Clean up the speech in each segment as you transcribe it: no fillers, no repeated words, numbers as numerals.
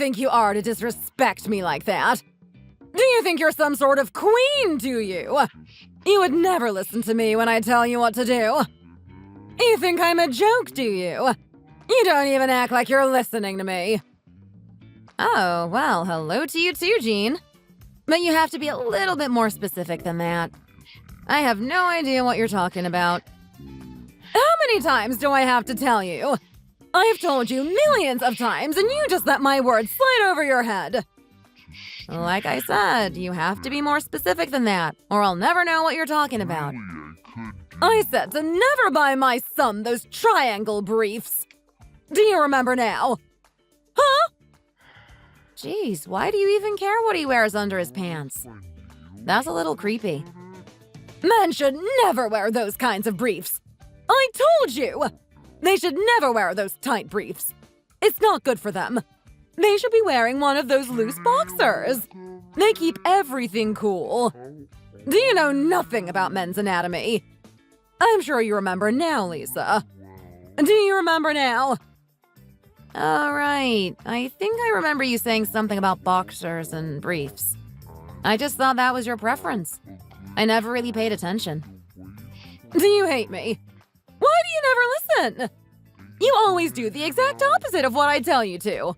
think you are to disrespect me like that? Do you think you're some sort of queen, do you? You would never listen to me when I tell you what to do. You think I'm a joke, do you? You don't even act like you're listening to me. Oh, well, hello to you too, Jean. But you have to be a little bit more specific than that. I have no idea what you're talking about. How many times do I have to tell you? I've told you millions of times, and you just let my words slide over your head. Like I said, you have to be more specific than that, or I'll never know what you're talking about. I said to never buy my son those triangle briefs. Do you remember now? Huh? Jeez, why do you even care what he wears under his pants? That's a little creepy. Men should never wear those kinds of briefs. I told you! They should never wear those tight briefs. It's not good for them. They should be wearing one of those loose boxers. They keep everything cool. Do you know nothing about men's anatomy? I'm sure you remember now, Lisa. Do you remember now? All right. I think I remember you saying something about boxers and briefs. I just thought that was your preference. I never really paid attention. Do you hate me? Why do you never listen? You always do the exact opposite of what I tell you to.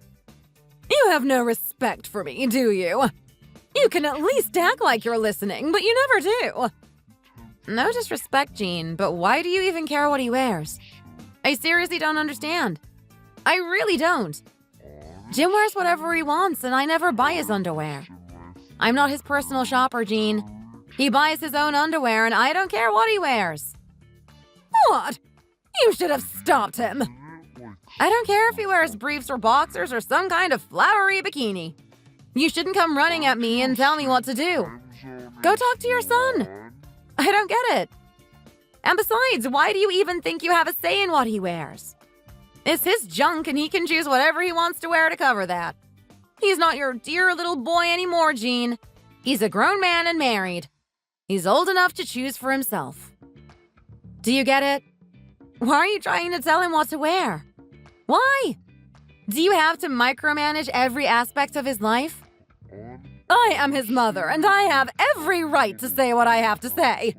You have no respect for me, do you? You can at least act like you're listening, but you never do. No disrespect, Jean, but why do you even care what he wears? I seriously don't understand. I really don't. Jim wears whatever he wants, and I never buy his underwear. I'm not his personal shopper, Jean. He buys his own underwear, and I don't care what he wears. What? You should have stopped him. I don't care if he wears briefs or boxers or some kind of flowery bikini. You shouldn't come running at me and tell me what to do. Go talk to your son. I don't get it. And besides, why do you even think you have a say in what he wears? It's his junk and he can choose whatever he wants to wear to cover that. He's not your dear little boy anymore, Jean. He's a grown man and married. He's old enough to choose for himself. Do you get it? Why are you trying to tell him what to wear? Why? Do you have to micromanage every aspect of his life? I am his mother, and I have every right to say what I have to say.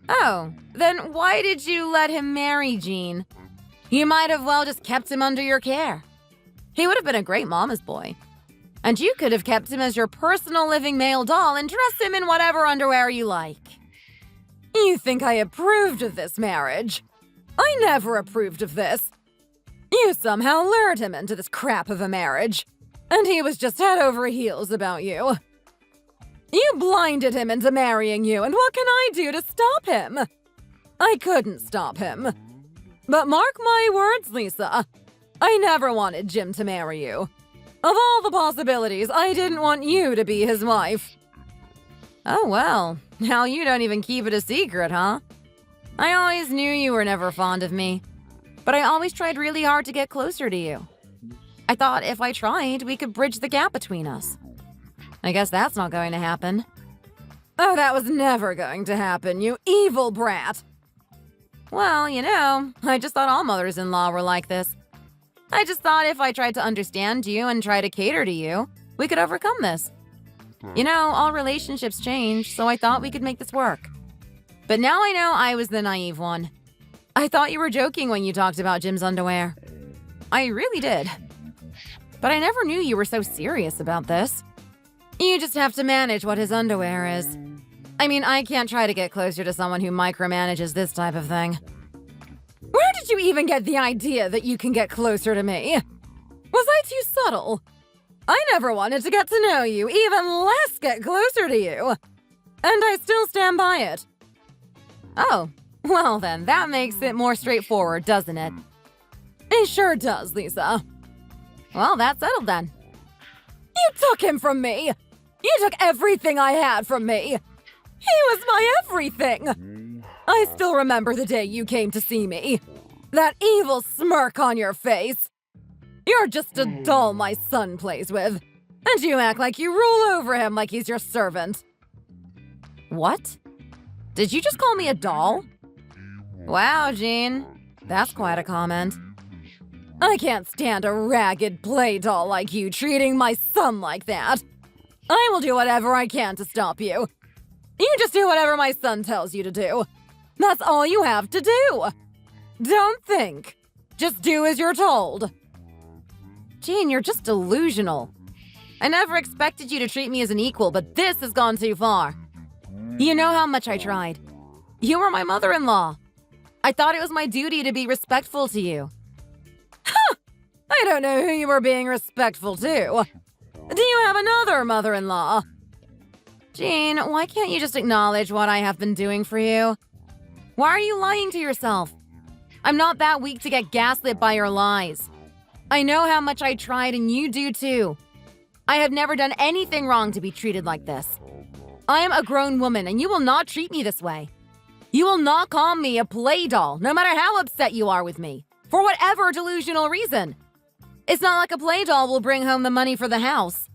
Oh, then why did you let him marry Jean? You might have well just kept him under your care. He would have been a great mama's boy. And you could have kept him as your personal living male doll and dressed him in whatever underwear you like. You think I approved of this marriage? I never approved of this. You somehow lured him into this crap of a marriage. And he was just head over heels about you. You blinded him into marrying you, and what can I do to stop him? I couldn't stop him. But mark my words, Lisa. I never wanted Jim to marry you. Of all the possibilities, I didn't want you to be his wife. Oh well, now you don't even keep it a secret, huh? I always knew you were never fond of me. But I always tried really hard to get closer to you. I thought if I tried, we could bridge the gap between us. I guess that's not going to happen. Oh, that was never going to happen, you evil brat. Well, you know, I just thought all mothers-in-law were like this. I just thought if I tried to understand you and try to cater to you, we could overcome this. You know, all relationships change, so I thought we could make this work. But now I know I was the naive one. I thought you were joking when you talked about Jim's underwear. I really did. But I never knew you were so serious about this. You just have to manage what his underwear is. I mean, I can't try to get closer to someone who micromanages this type of thing. Where did you even get the idea that you can get closer to me? Was I too subtle? I never wanted to get to know you, even less get closer to you. And I still stand by it. Oh, well then, that makes it more straightforward, doesn't it? It sure does, Lisa. Well, that's settled then. You took him from me! You took everything I had from me! He was my everything! I still remember the day you came to see me. That evil smirk on your face. You're just a doll my son plays with. And you act like you rule over him like he's your servant. What? Did you just call me a doll? Wow, Jean. That's quite a comment. I can't stand a ragged play doll like you treating my son like that. I will do whatever I can to stop you. You just do whatever my son tells you to do. That's all you have to do. Don't think. Just do as you're told. Jean, you're just delusional. I never expected you to treat me as an equal, but this has gone too far. You know how much I tried. You were my mother-in-law. I thought it was my duty to be respectful to you. Huh! I don't know who you were being respectful to. Do you have another mother-in-law? Jean, why can't you just acknowledge what I have been doing for you? Why are you lying to yourself? I'm not that weak to get gaslit by your lies. I know how much I tried and you do too. I have never done anything wrong to be treated like this. I am a grown woman and you will not treat me this way. You will not call me a play doll, no matter how upset you are with me, for whatever delusional reason. It's not like a play doll will bring home the money for the house.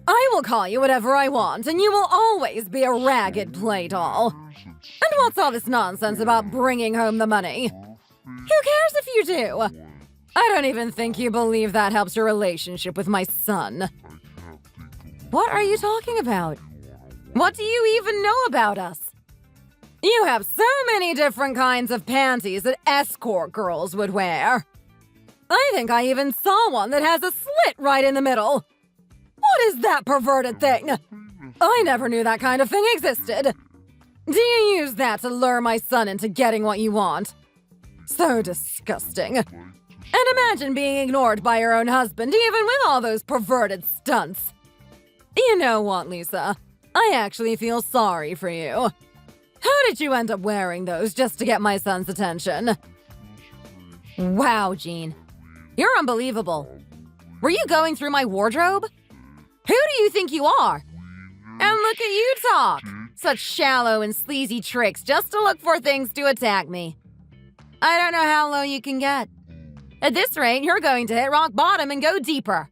I will call you whatever I want, and you will always be a ragged play doll. And what's all this nonsense about bringing home the money? Who cares if you do? I don't even think you believe that helps your relationship with my son. What are you talking about? What do you even know about us? You have so many different kinds of panties that escort girls would wear. I think I even saw one that has a slit right in the middle. What is that perverted thing? I never knew that kind of thing existed. Do you use that to lure my son into getting what you want? So disgusting. And imagine being ignored by your own husband, even with all those perverted stunts. You know what, Lisa? I actually feel sorry for you. How did you end up wearing those just to get my son's attention? Wow, Jean. You're unbelievable. Were you going through my wardrobe? Who do you think you are? And look at you talk. Such shallow and sleazy tricks just to look for things to attack me. I don't know how low you can get. At this rate, you're going to hit rock bottom and go deeper.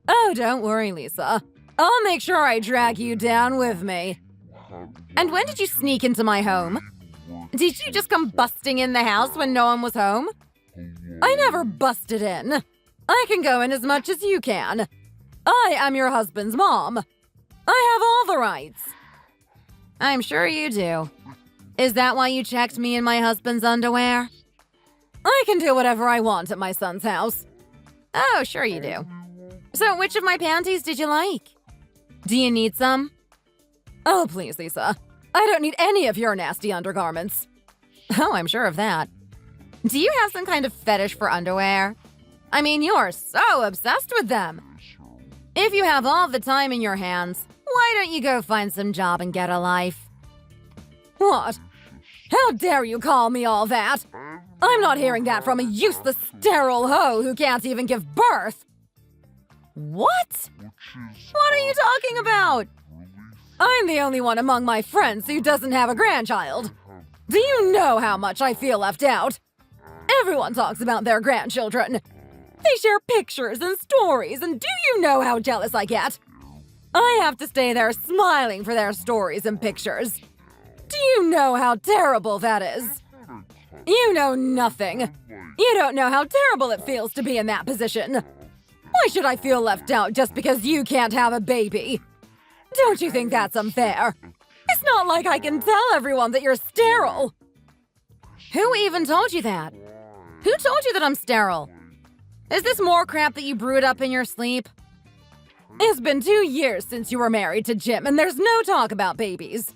Oh, don't worry, Lisa. I'll make sure I drag you down with me. And when did you sneak into my home? Did you just come busting in the house when no one was home? I never busted in. I can go in as much as you can. I am your husband's mom. I have all the rights. I'm sure you do. Is that why you checked me in my husband's underwear? I can do whatever I want at my son's house. Oh, sure you do. So which of my panties did you like? Do you need some? Oh, please, Lisa. I don't need any of your nasty undergarments. Oh, I'm sure of that. Do you have some kind of fetish for underwear? I mean, you're so obsessed with them. If you have all the time in your hands, why don't you go find some job and get a life? What? How dare you call me all that? I'm not hearing that from a useless, sterile hoe who can't even give birth. What? What are you talking about? I'm the only one among my friends who doesn't have a grandchild. Do you know how much I feel left out? Everyone talks about their grandchildren. They share pictures and stories, and do you know how jealous I get? I have to stay there smiling for their stories and pictures. Do you know how terrible that is? You know nothing. You don't know how terrible it feels to be in that position. Why should I feel left out just because you can't have a baby? Don't you think that's unfair? It's not like I can tell everyone that you're sterile. Who even told you that? Who told you that I'm sterile? Is this more crap that you brewed up in your sleep? It's been 2 years since you were married to Jim, and there's no talk about babies.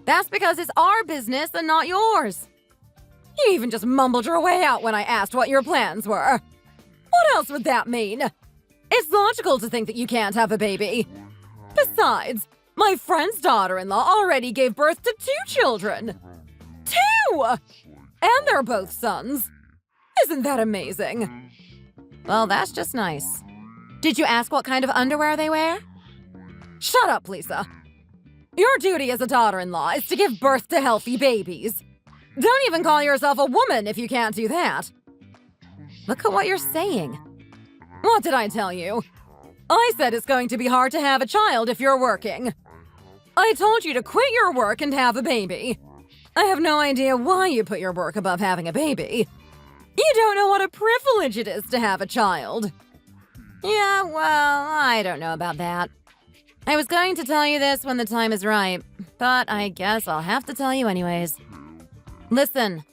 That's because it's our business and not yours. You even just mumbled your way out when I asked what your plans were. What else would that mean? It's logical to think that you can't have a baby. Besides, my friend's daughter-in-law already gave birth to 2 children. 2! And they're both sons. Isn't that amazing? Well, that's just nice. Did you ask what kind of underwear they wear? Shut up, Lisa. Your duty as a daughter-in-law is to give birth to healthy babies. Don't even call yourself a woman if you can't do that. Look at what you're saying. What did I tell you? I said it's going to be hard to have a child if you're working. I told you to quit your work and have a baby. I have no idea why you put your work above having a baby. You don't know what a privilege it is to have a child. Yeah, well, I don't know about that. I was going to tell you this when the time is right, but I guess I'll have to tell you anyways. Listen,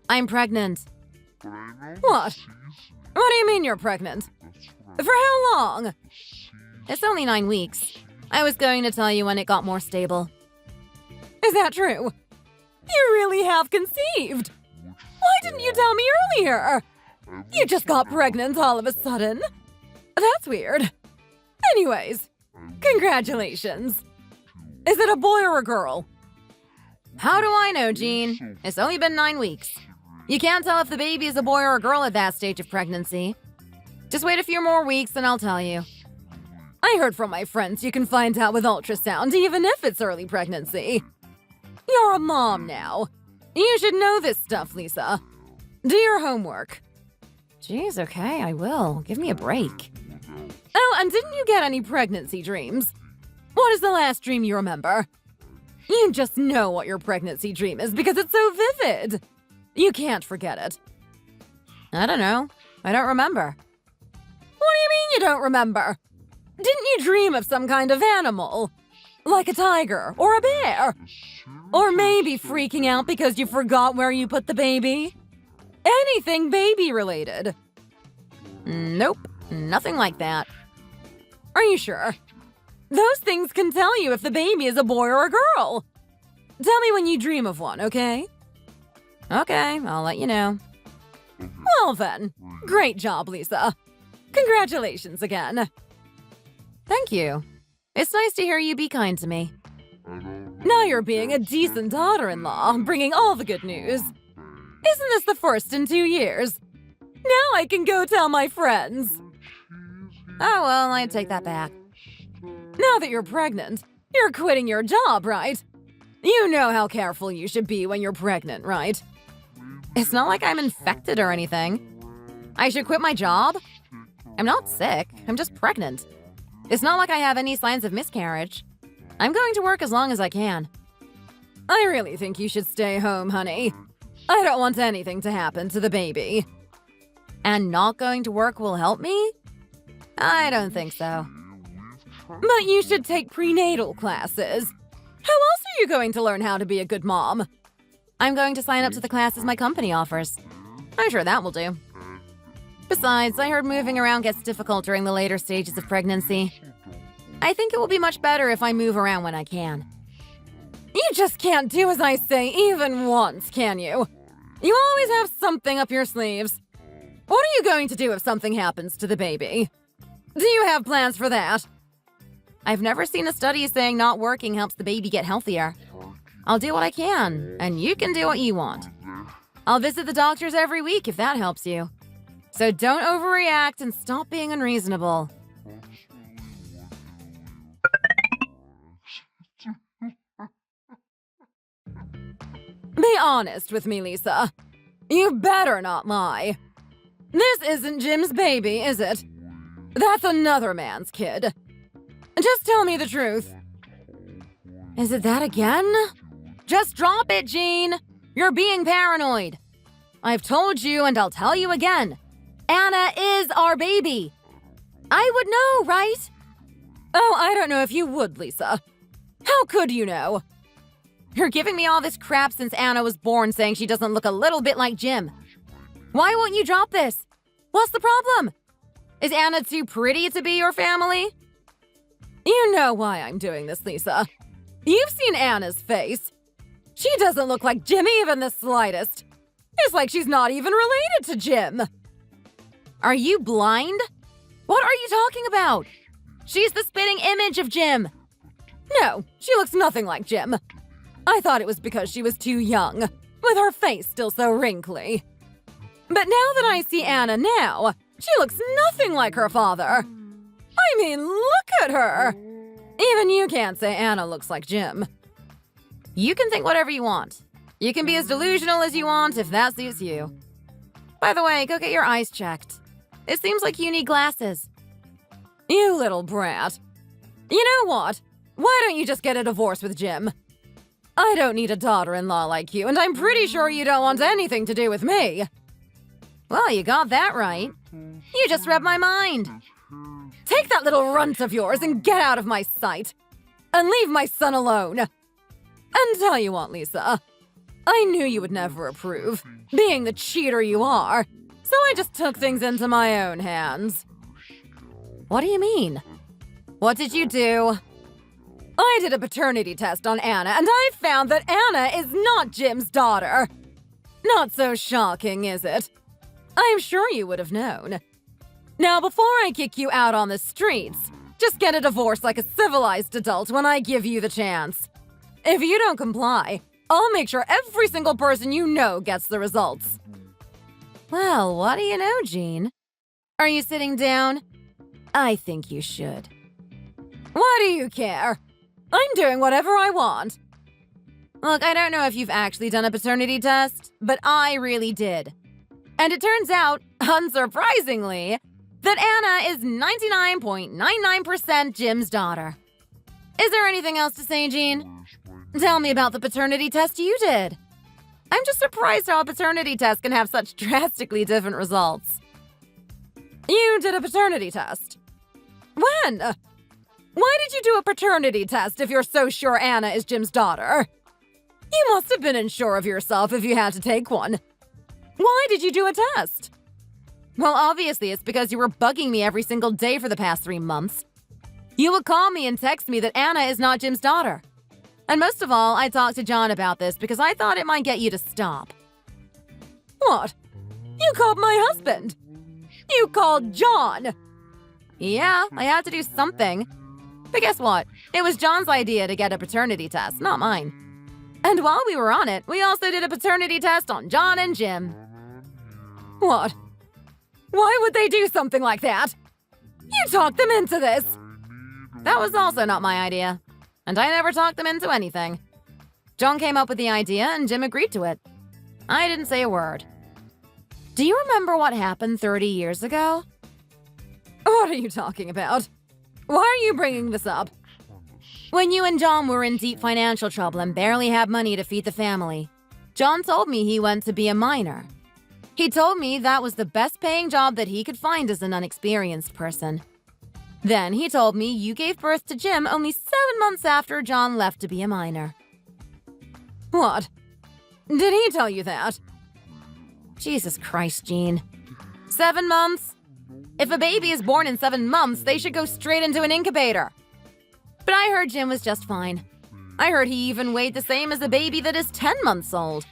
I'm pregnant. What? What do you mean you're pregnant? For how long? It's only 9 weeks. I was going to tell you when it got more stable. Is that true? You really have conceived. Why didn't you tell me earlier? You just got pregnant all of a sudden. That's weird. Anyways, congratulations. Is it a boy or a girl? How do I know, Jean? It's only been 9 weeks. You can't tell if the baby is a boy or a girl at that stage of pregnancy. Just wait a few more weeks and I'll tell you. I heard from my friends you can find out with ultrasound even if it's early pregnancy. You're a mom now. You should know this stuff, Lisa. Do your homework. Jeez, okay, I will. Give me a break. Oh, and didn't you get any pregnancy dreams? What is the last dream you remember? You just know what your pregnancy dream is because it's so vivid. You can't forget it. I don't know. I don't remember. What do you mean you don't remember? Didn't you dream of some kind of animal? Like a tiger or a bear? Or maybe freaking out because you forgot where you put the baby? Anything baby-related? Nope, nothing like that. Are you sure? Those things can tell you if the baby is a boy or a girl. Tell me when you dream of one, okay? Okay, I'll let you know. Well then, great job, Lisa. Congratulations again. Thank you. It's nice to hear you be kind to me. Now you're being a decent daughter-in-law, bringing all the good news. Isn't this the first in 2 years? Now I can go tell my friends. Oh, well, I take that back. Now that you're pregnant, you're quitting your job, right? You know how careful you should be when you're pregnant, right? It's not like I'm infected or anything. I should quit my job? I'm not sick, I'm just pregnant. It's not like I have any signs of miscarriage. I'm going to work as long as I can. I really think you should stay home, honey. I don't want anything to happen to the baby. And not going to work will help me? I don't think so. But you should take prenatal classes. How else are you going to learn how to be a good mom? I'm going to sign up to the classes my company offers. I'm sure that will do. Besides, I heard moving around gets difficult during the later stages of pregnancy. I think it will be much better if I move around when I can. You just can't do as I say even once, can you? You always have something up your sleeves. What are you going to do if something happens to the baby? Do you have plans for that? I've never seen a study saying not working helps the baby get healthier. I'll do what I can, and you can do what you want. I'll visit the doctors every week if that helps you. So don't overreact and stop being unreasonable. Be honest with me, Lisa. You better not lie. This isn't Jim's baby, is it? That's another man's kid. Just tell me the truth. Is it that again? Just drop it, Jean. You're being paranoid. I've told you and I'll tell you again. Anna is our baby. I would know, right? Oh, I don't know if you would, Lisa. How could you know? You're giving me all this crap since Anna was born saying she doesn't look a little bit like Jim. Why won't you drop this? What's the problem? Is Anna too pretty to be your family? You know why I'm doing this, Lisa. You've seen Anna's face. She doesn't look like Jim even the slightest. It's like she's not even related to Jim. Are you blind? What are you talking about? She's the spitting image of Jim. No, she looks nothing like Jim. I thought it was because she was too young, with her face still so wrinkly. But now that I see Anna now, she looks nothing like her father. I mean, look at her. Even you can't say Anna looks like Jim. You can think whatever you want. You can be as delusional as you want if that suits you. By the way, go get your eyes checked. It seems like you need glasses. You little brat. You know what? Why don't you just get a divorce with Jim? I don't need a daughter-in-law like you, and I'm pretty sure you don't want anything to do with me. Well, you got that right. You just read my mind. Take that little runt of yours and get out of my sight. And leave my son alone. And tell you what, Lisa. I knew you would never approve, being the cheater you are. So I just took things into my own hands. What do you mean? What did you do? I did a paternity test on Anna, and I found that Anna is not Jim's daughter. Not so shocking, is it? I'm sure you would have known. Now, before I kick you out on the streets, just get a divorce like a civilized adult when I give you the chance. If you don't comply, I'll make sure every single person you know gets the results. Well, what do you know, Jean? Are you sitting down? I think you should. Why do you care? I'm doing whatever I want. Look, I don't know if you've actually done a paternity test, but I really did. And it turns out, unsurprisingly, that Anna is 99.99% Jim's daughter. Is there anything else to say, Jean? Tell me about the paternity test you did. I'm just surprised how a paternity test can have such drastically different results. You did a paternity test. When? Why did you do a paternity test if you're so sure Anna is Jim's daughter? You must have been unsure of yourself if you had to take one. Why did you do a test? Well, obviously it's because you were bugging me every single day for the past 3 months. You would call me and text me that Anna is not Jim's daughter. And most of all, I talked to John about this because I thought it might get you to stop. What? You called my husband? You called John? Yeah, I had to do something. But guess what? It was John's idea to get a paternity test, not mine. And while we were on it, we also did a paternity test on John and Jim. What? Why would they do something like that? You talked them into this. That was also not my idea. And I never talked them into anything. John came up with the idea and Jim agreed to it. I didn't say a word. Do you remember what happened 30 years ago? What are you talking about? Why are you bringing this up? When you and John were in deep financial trouble and barely had money to feed the family, John told me he went to be a miner. He told me that was the best paying job that he could find as an unexperienced person. Then he told me you gave birth to Jim only 7 months after John left to be a miner. What? Did he tell you that? Jesus Christ, Jean. 7 months? If a baby is born in 7 months, they should go straight into an incubator. But I heard Jim was just fine. I heard he even weighed the same as a baby that is 10 months old.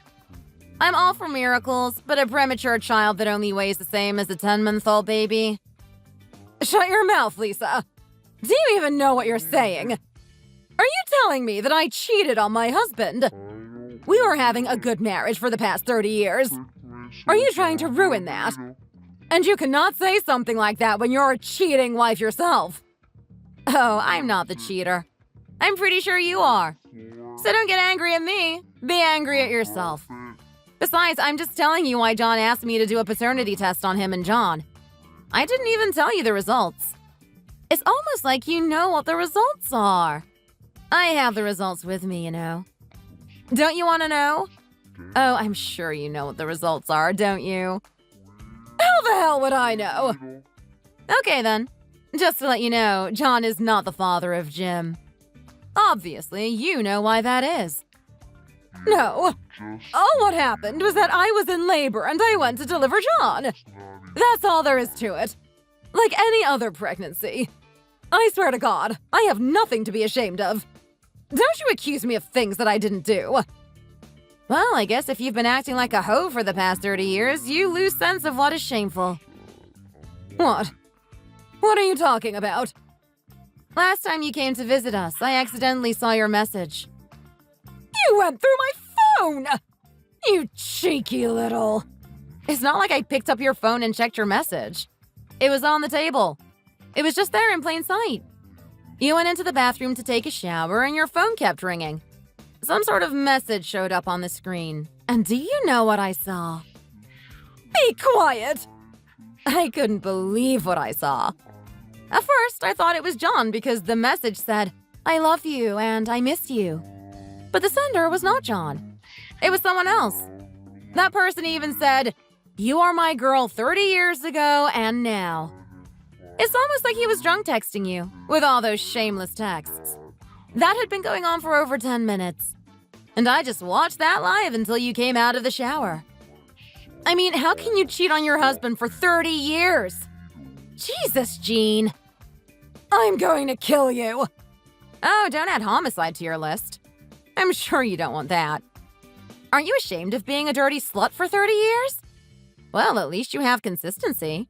I'm all for miracles, but a premature child that only weighs the same as a 10-month-old baby? Shut your mouth, Lisa. Do you even know what you're saying? Are you telling me that I cheated on my husband? We were having a good marriage for the past 30 years. Are you trying to ruin that? And you cannot say something like that when you're a cheating wife yourself. Oh, I'm not the cheater. I'm pretty sure you are. So don't get angry at me. Be angry at yourself. Besides, I'm just telling you why John asked me to do a paternity test on him and John. I didn't even tell you the results. It's almost like you know what the results are. I have the results with me, you know. Don't you want to know? Oh, I'm sure you know what the results are, don't you? How the hell would I know? Okay, then. Just to let you know, John is not the father of Jim. Obviously, you know why that is. No. All what happened was that I was in labor and I went to deliver John. That's all there is to it. Like any other pregnancy. I swear to God, I have nothing to be ashamed of. Don't you accuse me of things that I didn't do. Well, I guess if you've been acting like a hoe for the past 30 years, you lose sense of what is shameful. What? What are you talking about? Last time you came to visit us, I accidentally saw your message. You went through my phone! You cheeky little... It's not like I picked up your phone and checked your message. It was on the table. It was just there in plain sight. You went into the bathroom to take a shower and your phone kept ringing. Some sort of message showed up on the screen. And do you know what I saw? Be quiet! I couldn't believe what I saw. At first, I thought it was John because the message said, "I love you and I miss you." But the sender was not John. It was someone else. That person even said, You are my girl 30 years ago and now. It's almost like he was drunk texting you, with all those shameless texts. That had been going on for over 10 minutes. And I just watched that live until you came out of the shower. I mean, how can you cheat on your husband for 30 years? Jesus, Jean. I'm going to kill you. Oh, don't add homicide to your list. I'm sure you don't want that. Aren't you ashamed of being a dirty slut for 30 years? Well, at least you have consistency.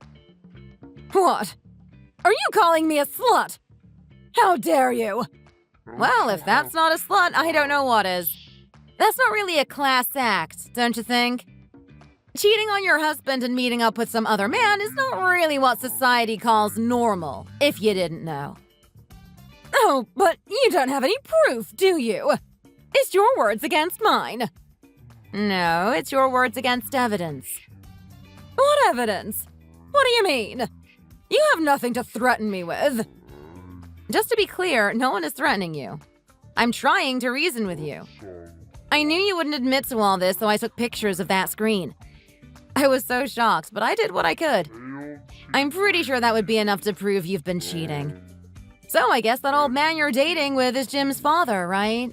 What? Are you calling me a slut? How dare you? Well, if that's not a slut, I don't know what is. That's not really a class act, don't you think? Cheating on your husband and meeting up with some other man is not really what society calls normal, if you didn't know. Oh, but you don't have any proof, do you? It's your words against mine. No, it's your words against evidence. What evidence? What do you mean? You have nothing to threaten me with. Just to be clear, no one is threatening you. I'm trying to reason with you. I knew you wouldn't admit to all this, so I took pictures of that screen. I was so shocked, but I did what I could. I'm pretty sure that would be enough to prove you've been cheating. So I guess that old man you're dating with is Jim's father, right?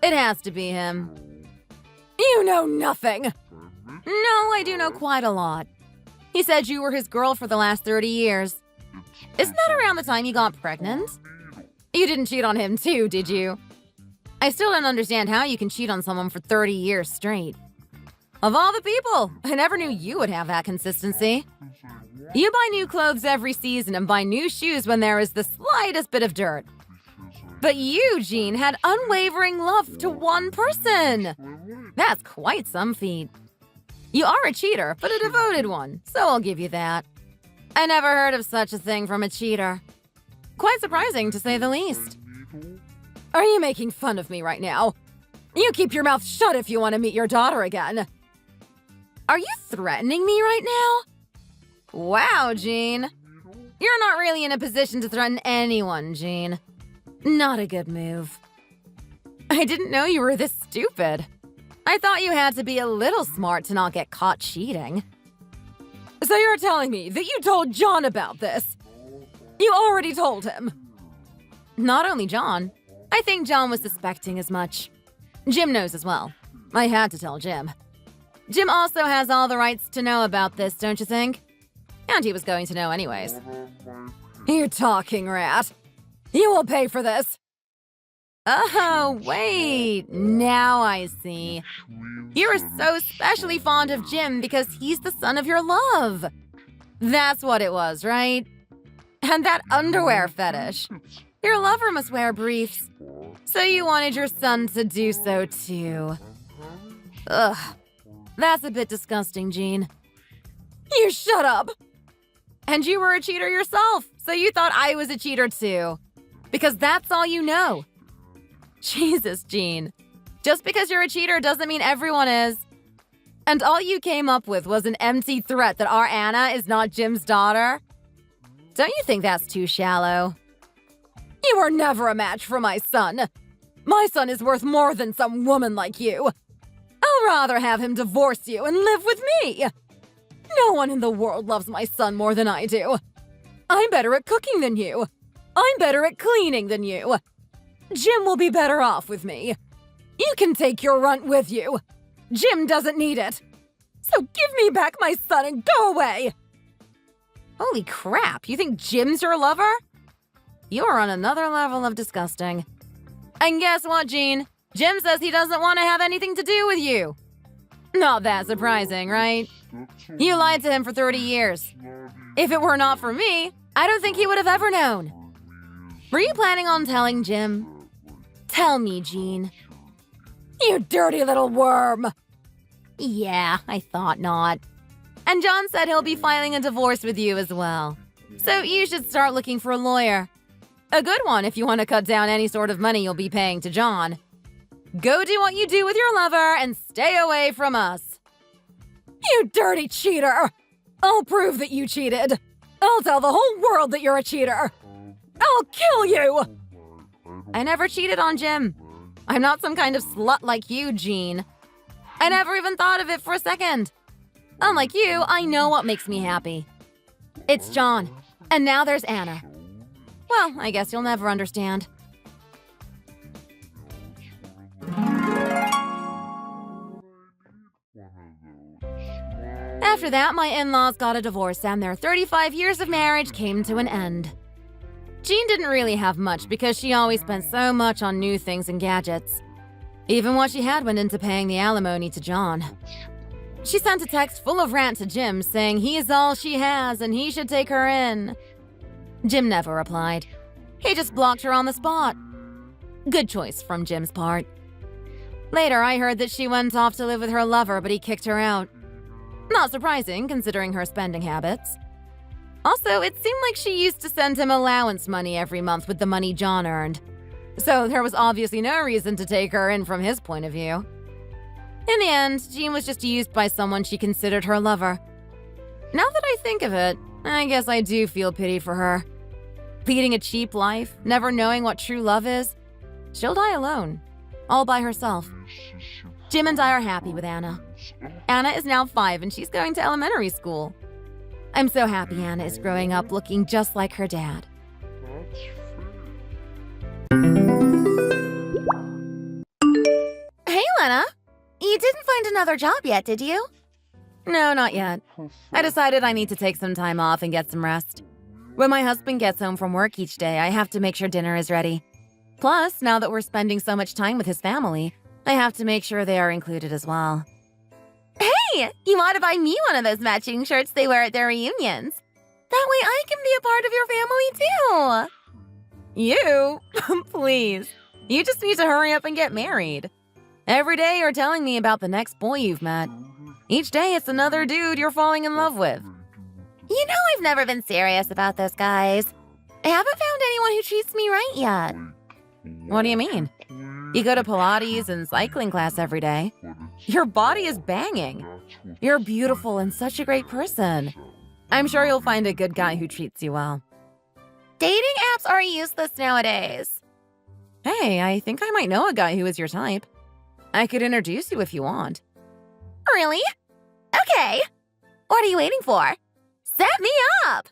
It has to be him. You know nothing. No, I do know quite a lot. He said you were his girl for the last 30 years. Isn't that around the time you got pregnant? You didn't cheat on him too, did you? I still don't understand how you can cheat on someone for 30 years straight. Of all the people, I never knew you would have that consistency. You buy new clothes every season and buy new shoes when there is the slightest bit of dirt. But you, Jean, had unwavering love to one person. That's quite some feat. You are a cheater, but a devoted one, so I'll give you that. I never heard of such a thing from a cheater. Quite surprising, to say the least. Are you making fun of me right now? You keep your mouth shut if you want to meet your daughter again. Are you threatening me right now? Wow, Jean. You're not really in a position to threaten anyone, Jean. Not a good move. I didn't know you were this stupid. I thought you had to be a little smart to not get caught cheating. So you're telling me that you told John about this? You already told him. Not only John. I think John was suspecting as much. Jim knows as well. I had to tell Jim. Jim also has all the rights to know about this, don't you think? And he was going to know anyways. You talking rat. You will pay for this. Oh, wait. Now I see. You are so especially fond of Jim because he's the son of your love. That's what it was, right? And that underwear fetish. Your lover must wear briefs. So you wanted your son to do so too. Ugh. That's a bit disgusting, Jean. You shut up! And you were a cheater yourself, so you thought I was a cheater too. Because that's all you know. Jesus, Jean. Just because you're a cheater doesn't mean everyone is. And all you came up with was an empty threat that our Anna is not Jim's daughter? Don't you think that's too shallow? You were never a match for my son. My son is worth more than some woman like you. I'll rather have him divorce you and live with me. No one in the world loves my son more than I do. I'm better at cooking than you. I'm better at cleaning than you. Jim will be better off with me. You can take your runt with you. Jim doesn't need it. So give me back my son and go away. Holy crap, you think Jim's your lover? You're on another level of disgusting. And guess what, Jean? Jim says he doesn't want to have anything to do with you. Not that surprising, right? You lied to him for 30 years. If it were not for me, I don't think he would have ever known. Were you planning on telling Jim? Tell me, Jean. You dirty little worm. Yeah, I thought not. And John said he'll be filing a divorce with you as well. So you should start looking for a lawyer. A good one if you want to cut down any sort of money you'll be paying to John. Go do what you do with your lover and stay away from us. You dirty cheater! I'll prove that you cheated. I'll tell the whole world that you're a cheater. I'll kill you! I never cheated on Jim. I'm not some kind of slut like you, Jean. I never even thought of it for a second. Unlike you, I know what makes me happy. It's John. And now there's Anna. Well, I guess you'll never understand. After that, my in-laws got a divorce and their 35 years of marriage came to an end. Jean didn't really have much because she always spent so much on new things and gadgets. Even what she had went into paying the alimony to John. She sent a text full of rant to Jim saying he is all she has and he should take her in. Jim never replied. He just blocked her on the spot. Good choice from Jim's part. Later, I heard that she went off to live with her lover, but he kicked her out. Not surprising, considering her spending habits. Also, it seemed like she used to send him allowance money every month with the money John earned. So there was obviously no reason to take her in from his point of view. In the end, Jean was just used by someone she considered her lover. Now that I think of it, I guess I do feel pity for her. Leading a cheap life, never knowing what true love is. She'll die alone, all by herself. Jim and I are happy with Anna. Anna is now 5 and she's going to elementary school. I'm so happy Anna is growing up looking just like her dad. Hey, Lena. You didn't find another job yet, did you? No, not yet. I decided I need to take some time off and get some rest. When my husband gets home from work each day, I have to make sure dinner is ready. Plus, now that we're spending so much time with his family, I have to make sure they are included as well. Hey, you want to buy me one of those matching shirts they wear at their reunions? That way I can be a part of your family too. You? Please. You just need to hurry up and get married. Every day you're telling me about the next boy you've met. Each day it's another dude you're falling in love with. You know I've never been serious about those guys. I haven't found anyone who treats me right yet. What do you mean? You go to Pilates and cycling class every day. Your body is banging. You're beautiful and such a great person. I'm sure you'll find a good guy who treats you well. Dating apps are useless nowadays. Hey, I think I might know a guy who is your type. I could introduce you if you want. Really? Okay. What are you waiting for? Set me up!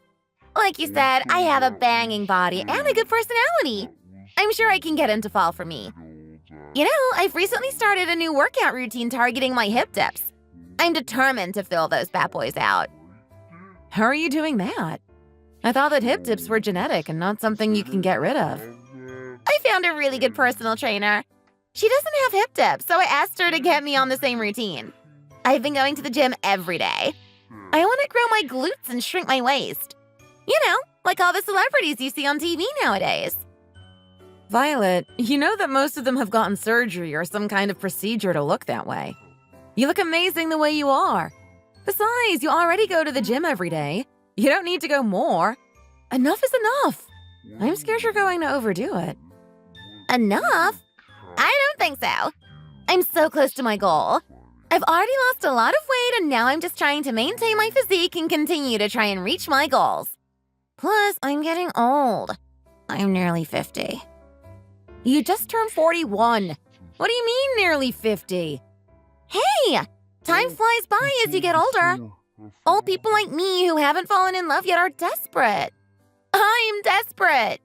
Like you said, I have a banging body and a good personality. I'm sure I can get him to fall for me. You know, I've recently started a new workout routine targeting my hip dips. I'm determined to fill those bad boys out. How are you doing that? I thought that hip dips were genetic and not something you can get rid of. I found a really good personal trainer. She doesn't have hip dips, so I asked her to get me on the same routine. I've been going to the gym every day. I want to grow my glutes and shrink my waist. You know, like all the celebrities you see on TV nowadays. Violet, you know that most of them have gotten surgery or some kind of procedure to look that way. You look amazing the way you are. Besides, you already go to the gym every day. You don't need to go more. Enough is enough. I'm scared you're going to overdo it. Enough? I don't think so. I'm so close to my goal. I've already lost a lot of weight and now I'm just trying to maintain my physique and continue to try and reach my goals. Plus, I'm getting old. I'm nearly 50. You just turned 41. What do you mean nearly 50? Hey! Time flies by as you get older. Old people like me who haven't fallen in love yet are desperate. I'm desperate.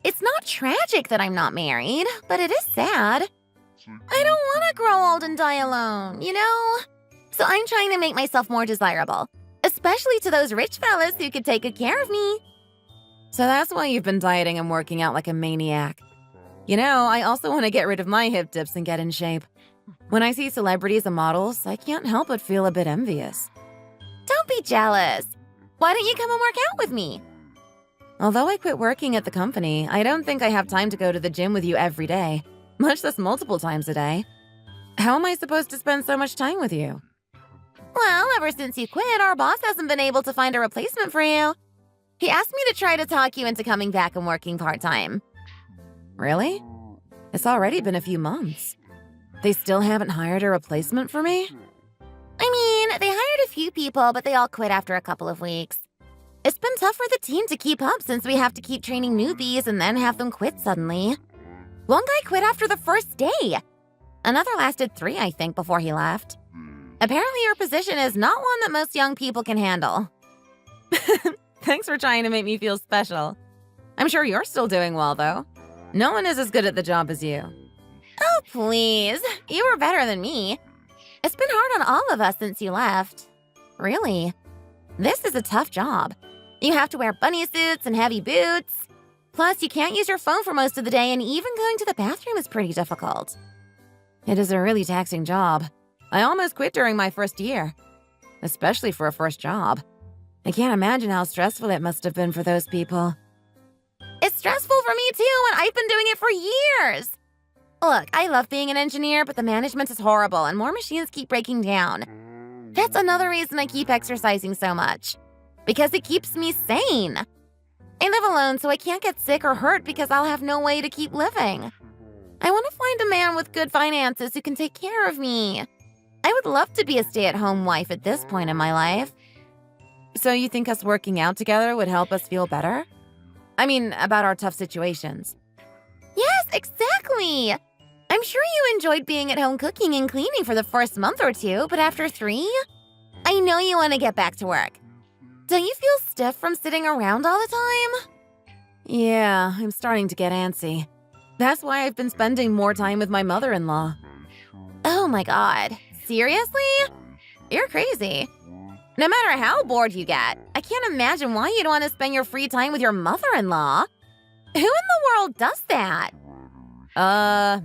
It's not tragic that I'm not married, but it is sad. I don't want to grow old and die alone, you know? So I'm trying to make myself more desirable, especially to those rich fellas who could take good care of me. So that's why you've been dieting and working out like a maniac. You know, I also want to get rid of my hip dips and get in shape. When I see celebrities and models, I can't help but feel a bit envious. Don't be jealous. Why don't you come and work out with me? Although I quit working at the company, I don't think I have time to go to the gym with you every day, much less multiple times a day. How am I supposed to spend so much time with you? Well, ever since you quit, our boss hasn't been able to find a replacement for you. He asked me to try to talk you into coming back and working part-time. Really? It's already been a few months. They still haven't hired a replacement for me? I mean, they hired a few people, but they all quit after a couple of weeks. It's been tough for the team to keep up since we have to keep training newbies and then have them quit suddenly. One guy quit after the first day. Another lasted 3, I think, before he left. Apparently your position is not one that most young people can handle. Thanks for trying to make me feel special. I'm sure you're still doing well, though. No one is as good at the job as you. Oh, please. You were better than me. It's been hard on all of us since you left. Really. This is a tough job. You have to wear bunny suits and heavy boots. Plus, you can't use your phone for most of the day, and even going to the bathroom is pretty difficult. It is a really taxing job. I almost quit during my first year, especially for a first job. I can't imagine how stressful it must have been for those people. It's stressful for me too, and I've been doing it for years. Look, I love being an engineer, but the management is horrible and more machines keep breaking down. That's another reason I keep exercising so much. Because it keeps me sane. I live alone, so I can't get sick or hurt because I'll have no way to keep living. I want to find a man with good finances who can take care of me. I would love to be a stay-at-home wife at this point in my life. So you think us working out together would help us feel better? I mean, about our tough situations. Yes, exactly! I'm sure you enjoyed being at home cooking and cleaning for the first month or two, but after 3? I know you want to get back to work. Don't you feel stiff from sitting around all the time? Yeah, I'm starting to get antsy. That's why I've been spending more time with my mother-in-law. Oh my god. Seriously? You're crazy. No matter how bored you get, I can't imagine why you'd want to spend your free time with your mother-in-law. Who in the world does that?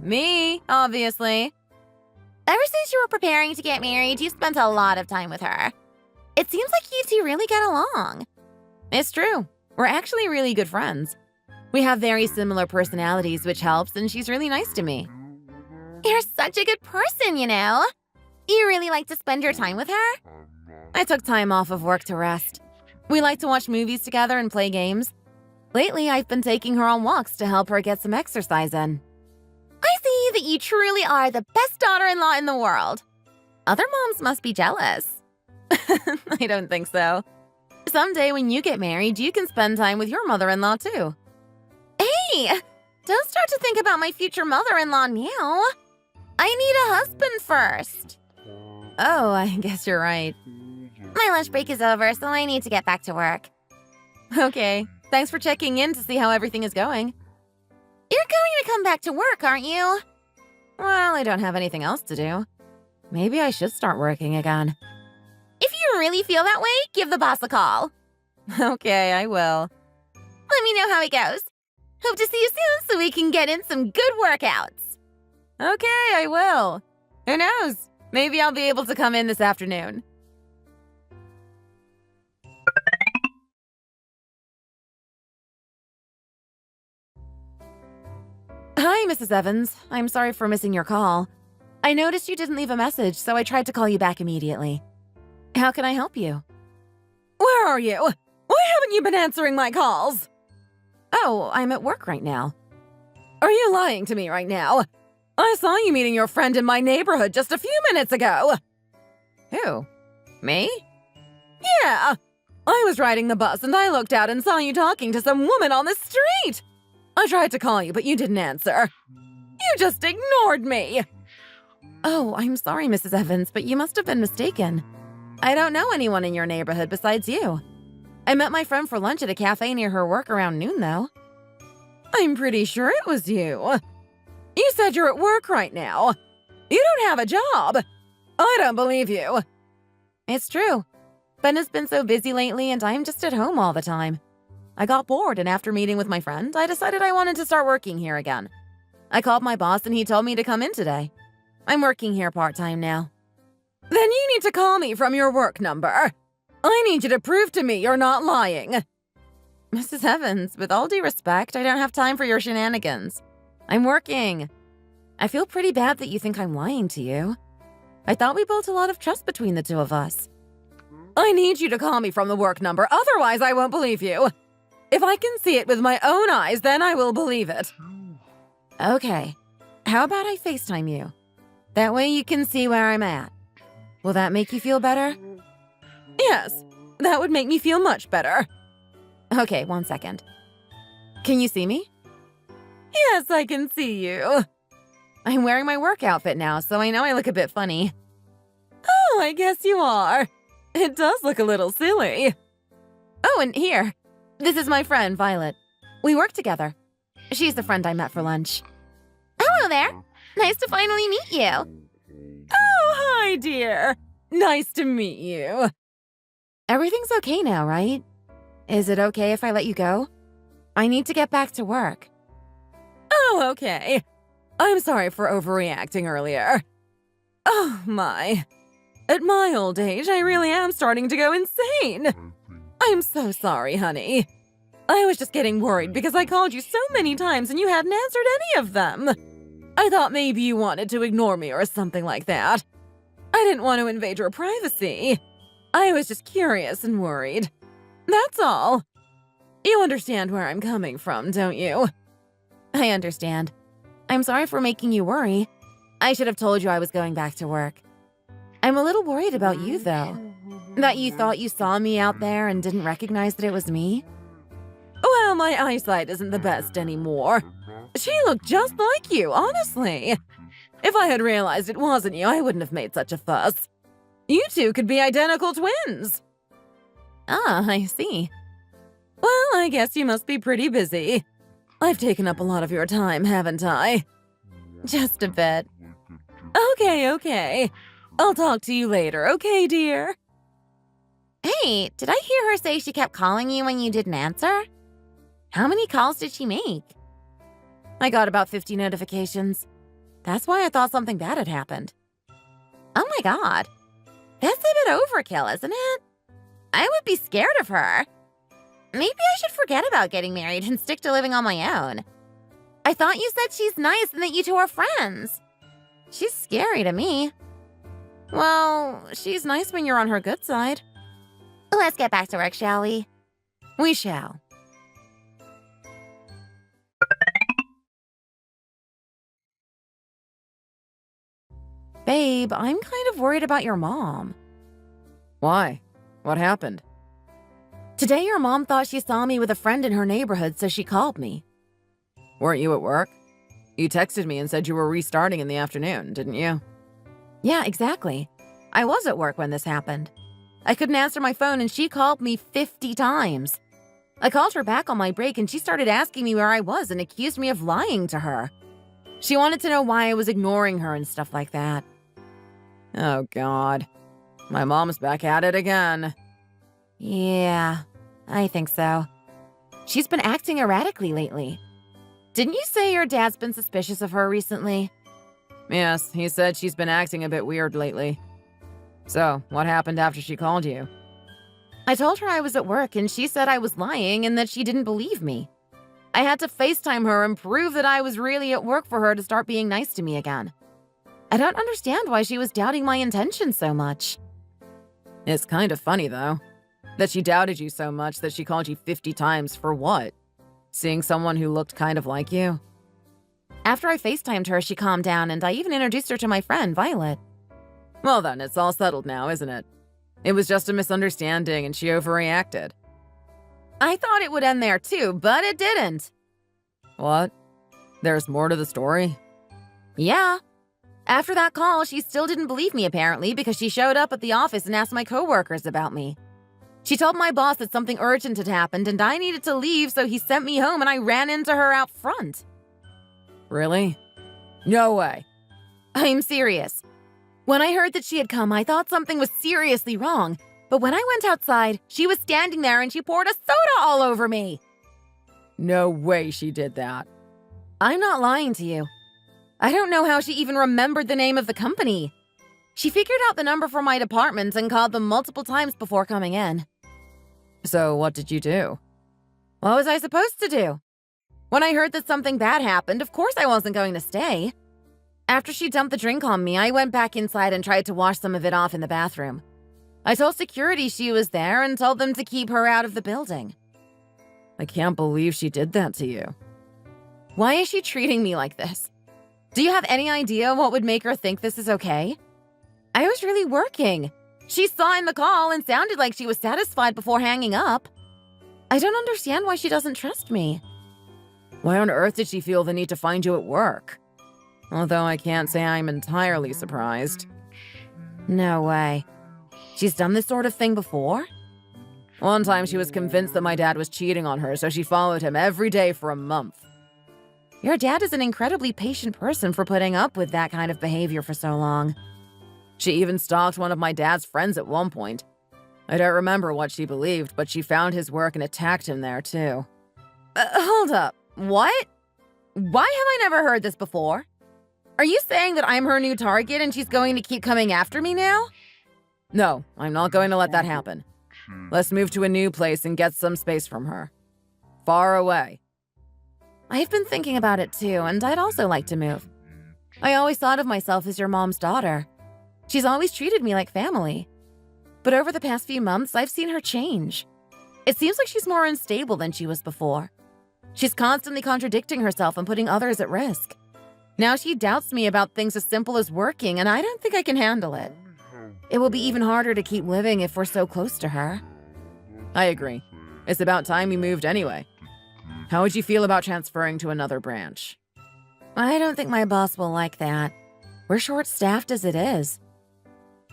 Me, obviously. Ever since you were preparing to get married, you've spent a lot of time with her. It seems like you two really get along. It's true. We're actually really good friends. We have very similar personalities, which helps, and she's really nice to me. You're such a good person, you know. You really like to spend your time with her? I took time off of work to rest. We like to watch movies together and play games. Lately, I've been taking her on walks to help her get some exercise in. I see that you truly are the best daughter-in-law in the world. Other moms must be jealous. I don't think so. Someday when you get married, you can spend time with your mother-in-law too. Hey, don't start to think about my future mother-in-law now. I need a husband first. Oh, I guess you're right. My lunch break is over, so I need to get back to work. Okay, thanks for checking in to see how everything is going. You're going to come back to work, aren't you? Well, I don't have anything else to do. Maybe I should start working again. If you really feel that way, give the boss a call. Okay, I will. Let me know how it goes. Hope to see you soon so we can get in some good workouts. Okay, I will. Who knows? Maybe I'll be able to come in this afternoon. Hi, Mrs. Evans. I'm sorry for missing your call. I noticed you didn't leave a message, so I tried to call you back immediately. How can I help you? Where are you? Why haven't you been answering my calls? Oh, I'm at work right now. Are you lying to me right now? I saw you meeting your friend in my neighborhood just a few minutes ago. Who? Me? Yeah. I was riding the bus and I looked out and saw you talking to some woman on the street. I tried to call you, but you didn't answer. You just ignored me. Oh, I'm sorry, Mrs. Evans, but you must have been mistaken. I don't know anyone in your neighborhood besides you. I met my friend for lunch at a cafe near her work around noon, though. I'm pretty sure it was you. You said you're at work right now. You don't have a job. I don't believe you. It's true. Ben has been so busy lately and I'm just at home all the time. I got bored and after meeting with my friend, I decided I wanted to start working here again. I called my boss and he told me to come in today. I'm working here part-time now. Then you need to call me from your work number. I need you to prove to me you're not lying. Mrs. Evans, with all due respect, I don't have time for your shenanigans. I'm working. I feel pretty bad that you think I'm lying to you. I thought we built a lot of trust between the two of us. I need you to call me from the work number, otherwise I won't believe you. If I can see it with my own eyes, then I will believe it. Okay, how about I FaceTime you? That way you can see where I'm at. Will that make you feel better? Yes, that would make me feel much better. Okay, 1 second. Can you see me? Yes, I can see you. I'm wearing my work outfit now, so I know I look a bit funny. Oh, I guess you are. It does look a little silly. Oh, and here. This is my friend, Violet. We work together. She's the friend I met for lunch. Hello there. Nice to finally meet you. Oh, hi, dear. Nice to meet you. Everything's okay now, right? Is it okay if I let you go? I need to get back to work. Oh, okay. I'm sorry for overreacting earlier. Oh, my. At my old age, I really am starting to go insane. I'm so sorry, honey. I was just getting worried because I called you so many times and you hadn't answered any of them. I thought maybe you wanted to ignore me or something like that. I didn't want to invade your privacy. I was just curious and worried. That's all. You understand where I'm coming from, don't you? I understand. I'm sorry for making you worry. I should have told you I was going back to work. I'm a little worried about you, though. That you thought you saw me out there and didn't recognize that it was me. Well, my eyesight isn't the best anymore. She looked just like you, honestly. If I had realized it wasn't you, I wouldn't have made such a fuss. You two could be identical twins. Ah, I see. Well, I guess you must be pretty busy. I've taken up a lot of your time, haven't I? Just a bit. Okay. I'll talk to you later, okay, dear? Hey, did I hear her say she kept calling you when you didn't answer? How many calls did she make? I got about 50 notifications. That's why I thought something bad had happened. Oh my god. That's a bit overkill, isn't it? I would be scared of her. Maybe I should forget about getting married and stick to living on my own. I thought you said she's nice and that you two are friends. She's scary to me. Well, she's nice when you're on her good side. Let's get back to work, shall we? We shall. Babe, I'm kind of worried about your mom. Why? What happened? Today your mom thought she saw me with a friend in her neighborhood, so she called me. Weren't you at work? You texted me and said you were restarting in the afternoon, didn't you? Yeah, exactly. I was at work when this happened. I couldn't answer my phone and she called me 50 times. I called her back on my break and she started asking me where I was and accused me of lying to her. She wanted to know why I was ignoring her and stuff like that. Oh, God. My mom's back at it again. Yeah, I think so. She's been acting erratically lately. Didn't you say your dad's been suspicious of her recently? Yes, he said she's been acting a bit weird lately. So, what happened after she called you? I told her I was at work and she said I was lying and that she didn't believe me. I had to FaceTime her and prove that I was really at work for her to start being nice to me again. I don't understand why she was doubting my intentions so much. It's kind of funny, though, that she doubted you so much that she called you 50 times for what? Seeing someone who looked kind of like you? After I FaceTimed her, she calmed down and I even introduced her to my friend, Violet. Well then, it's all settled now, isn't it? It was just a misunderstanding and she overreacted. I thought it would end there too, but it didn't. What? There's more to the story? Yeah. After that call, she still didn't believe me apparently because she showed up at the office and asked my coworkers about me. She told my boss that something urgent had happened and I needed to leave, so he sent me home and I ran into her out front. Really? No way. I'm serious. When I heard that she had come, I thought something was seriously wrong. But when I went outside, she was standing there and she poured a soda all over me. No way she did that. I'm not lying to you. I don't know how she even remembered the name of the company. She figured out the number for my department and called them multiple times before coming in. So what did you do? What was I supposed to do? When I heard that something bad happened, of course I wasn't going to stay. After she dumped the drink on me, I went back inside and tried to wash some of it off in the bathroom. I told security she was there and told them to keep her out of the building. I can't believe she did that to you. Why is she treating me like this? Do you have any idea what would make her think this is okay? I was really working. She saw in the call and sounded like she was satisfied before hanging up. I don't understand why she doesn't trust me. Why on earth did she feel the need to find you at work? Although I can't say I'm entirely surprised. No way. She's done this sort of thing before? One time she was convinced that my dad was cheating on her, so she followed him every day for a month. Your dad is an incredibly patient person for putting up with that kind of behavior for so long. She even stalked one of my dad's friends at one point. I don't remember what she believed, but she found his work and attacked him there too. Hold up. What? Why have I never heard this before? Are you saying that I'm her new target and she's going to keep coming after me now? No, I'm not going to let that happen. Let's move to a new place and get some space from her. Far away. I've been thinking about it too, and I'd also like to move. I always thought of myself as your mom's daughter. She's always treated me like family. But over the past few months, I've seen her change. It seems like she's more unstable than she was before. She's constantly contradicting herself and putting others at risk. Now she doubts me about things as simple as working, and I don't think I can handle it. It will be even harder to keep living if we're so close to her. I agree. It's about time you moved anyway. How would you feel about transferring to another branch? I don't think my boss will like that. We're short-staffed as it is.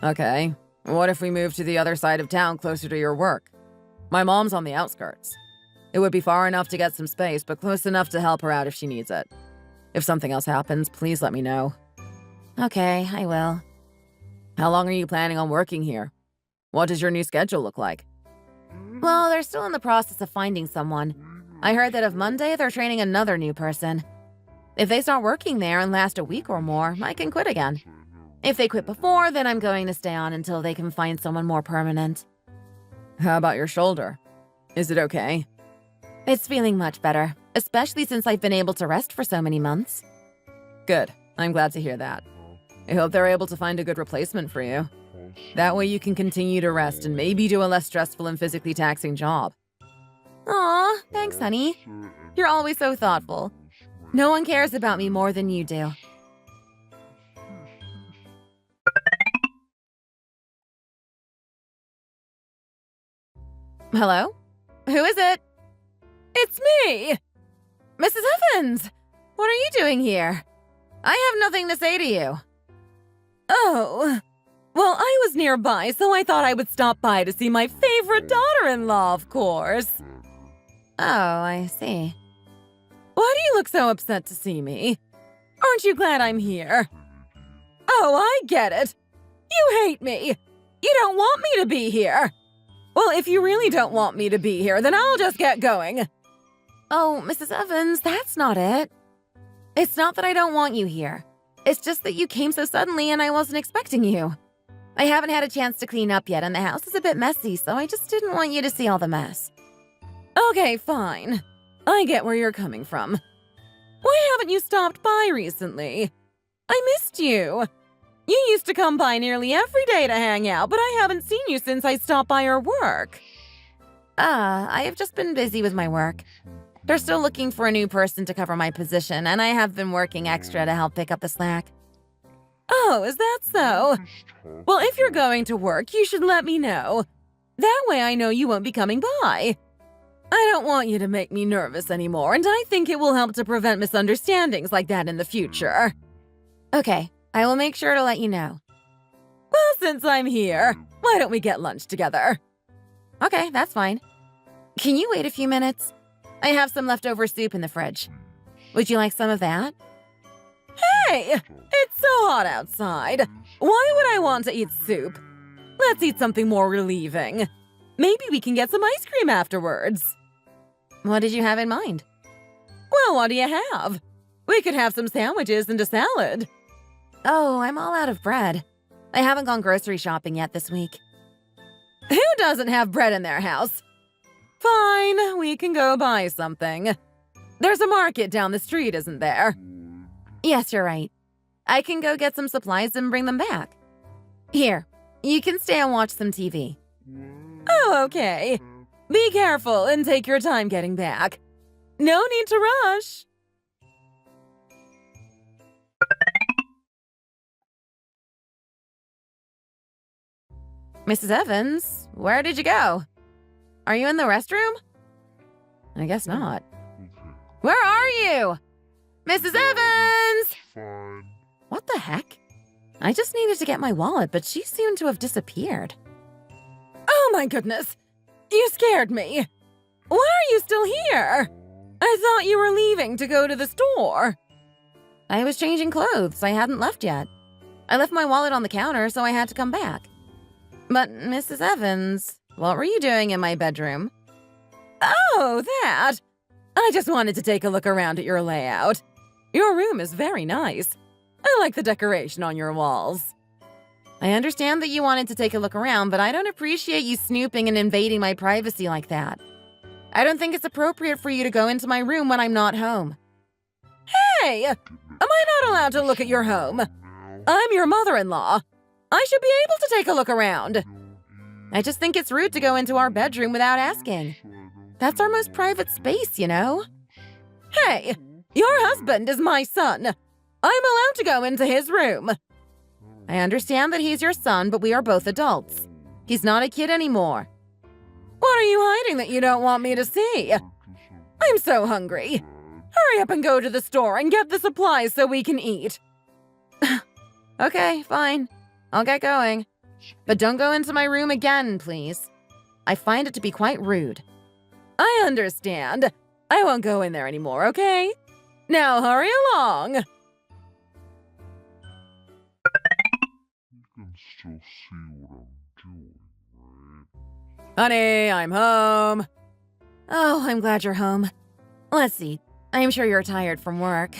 Okay. What if we move to the other side of town closer to your work? My mom's on the outskirts. It would be far enough to get some space, but close enough to help her out if she needs it. If something else happens, please let me know. Okay, I will. How long are you planning on working here? What does your new schedule look like? Well, they're still in the process of finding someone. I heard that of Monday, they're training another new person. If they start working there and last a week or more, I can quit again. If they quit before, then I'm going to stay on until they can find someone more permanent. How about your shoulder? Is it okay? It's feeling much better, especially since I've been able to rest for so many months. Good. I'm glad to hear that. I hope they're able to find a good replacement for you. That way you can continue to rest and maybe do a less stressful and physically taxing job. Aw, thanks, honey. You're always so thoughtful. No one cares about me more than you do. Hello? Who is it? It's me! Mrs. Evans! What are you doing here? I have nothing to say to you. Oh. Well, I was nearby, so I thought I would stop by to see my favorite daughter-in-law, of course. Oh, I see. Why do you look so upset to see me? Aren't you glad I'm here? Oh, I get it. You hate me. You don't want me to be here. Well, if you really don't want me to be here, then I'll just get going. Oh, Mrs. Evans, that's not it. It's not that I don't want you here. It's just that you came so suddenly and I wasn't expecting you. I haven't had a chance to clean up yet and the house is a bit messy, so I just didn't want you to see all the mess. Okay, fine. I get where you're coming from. Why haven't you stopped by recently? I missed you. You used to come by nearly every day to hang out, but I haven't seen you since I stopped by your work. I have just been busy with my work. They're still looking for a new person to cover my position, and I have been working extra to help pick up the slack. Oh, is that so? Well, if you're going to work, you should let me know. That way I know you won't be coming by. I don't want you to make me nervous anymore, and I think it will help to prevent misunderstandings like that in the future. Okay, I will make sure to let you know. Well, since I'm here, why don't we get lunch together? Okay, that's fine. Can you wait a few minutes? I have some leftover soup in the fridge. Would you like some of that? Hey! It's so hot outside. Why would I want to eat soup? Let's eat something more relieving. Maybe we can get some ice cream afterwards. What did you have in mind? Well, what do you have? We could have some sandwiches and a salad. Oh, I'm all out of bread. I haven't gone grocery shopping yet this week. Who doesn't have bread in their house? Fine, we can go buy something. There's a market down the street, isn't there? Yes, you're right. I can go get some supplies and bring them back. Here, you can stay and watch some TV. Oh, okay. Be careful and take your time getting back. No need to rush. Mrs. Evans, where did you go? Are you in the restroom? I guess not. Where are you? Mrs. Evans! Fine. What the heck? I just needed to get my wallet, but she seemed to have disappeared. Oh my goodness! You scared me! Why are you still here? I thought you were leaving to go to the store. I was changing clothes. I hadn't left yet. I left my wallet on the counter, so I had to come back. But, Mrs. Evans, what were you doing in my bedroom? Oh, that! I just wanted to take a look around at your layout. Your room is very nice. I like the decoration on your walls. I understand that you wanted to take a look around, but I don't appreciate you snooping and invading my privacy like that. I don't think it's appropriate for you to go into my room when I'm not home. Hey! Am I not allowed to look at your home? I'm your mother-in-law. I should be able to take a look around. I just think it's rude to go into our bedroom without asking. That's our most private space, you know? Hey! Your husband is my son. I'm allowed to go into his room. I understand that he's your son, but we are both adults. He's not a kid anymore. What are you hiding that you don't want me to see? I'm so hungry. Hurry up and go to the store and get the supplies so we can eat. Okay, fine. I'll get going. But don't go into my room again, please. I find it to be quite rude. I understand. I won't go in there anymore, okay? Now hurry along. You can still see what I'm doing, right? Honey, I'm home. Oh, I'm glad you're home. Let's see. I'm sure you're tired from work.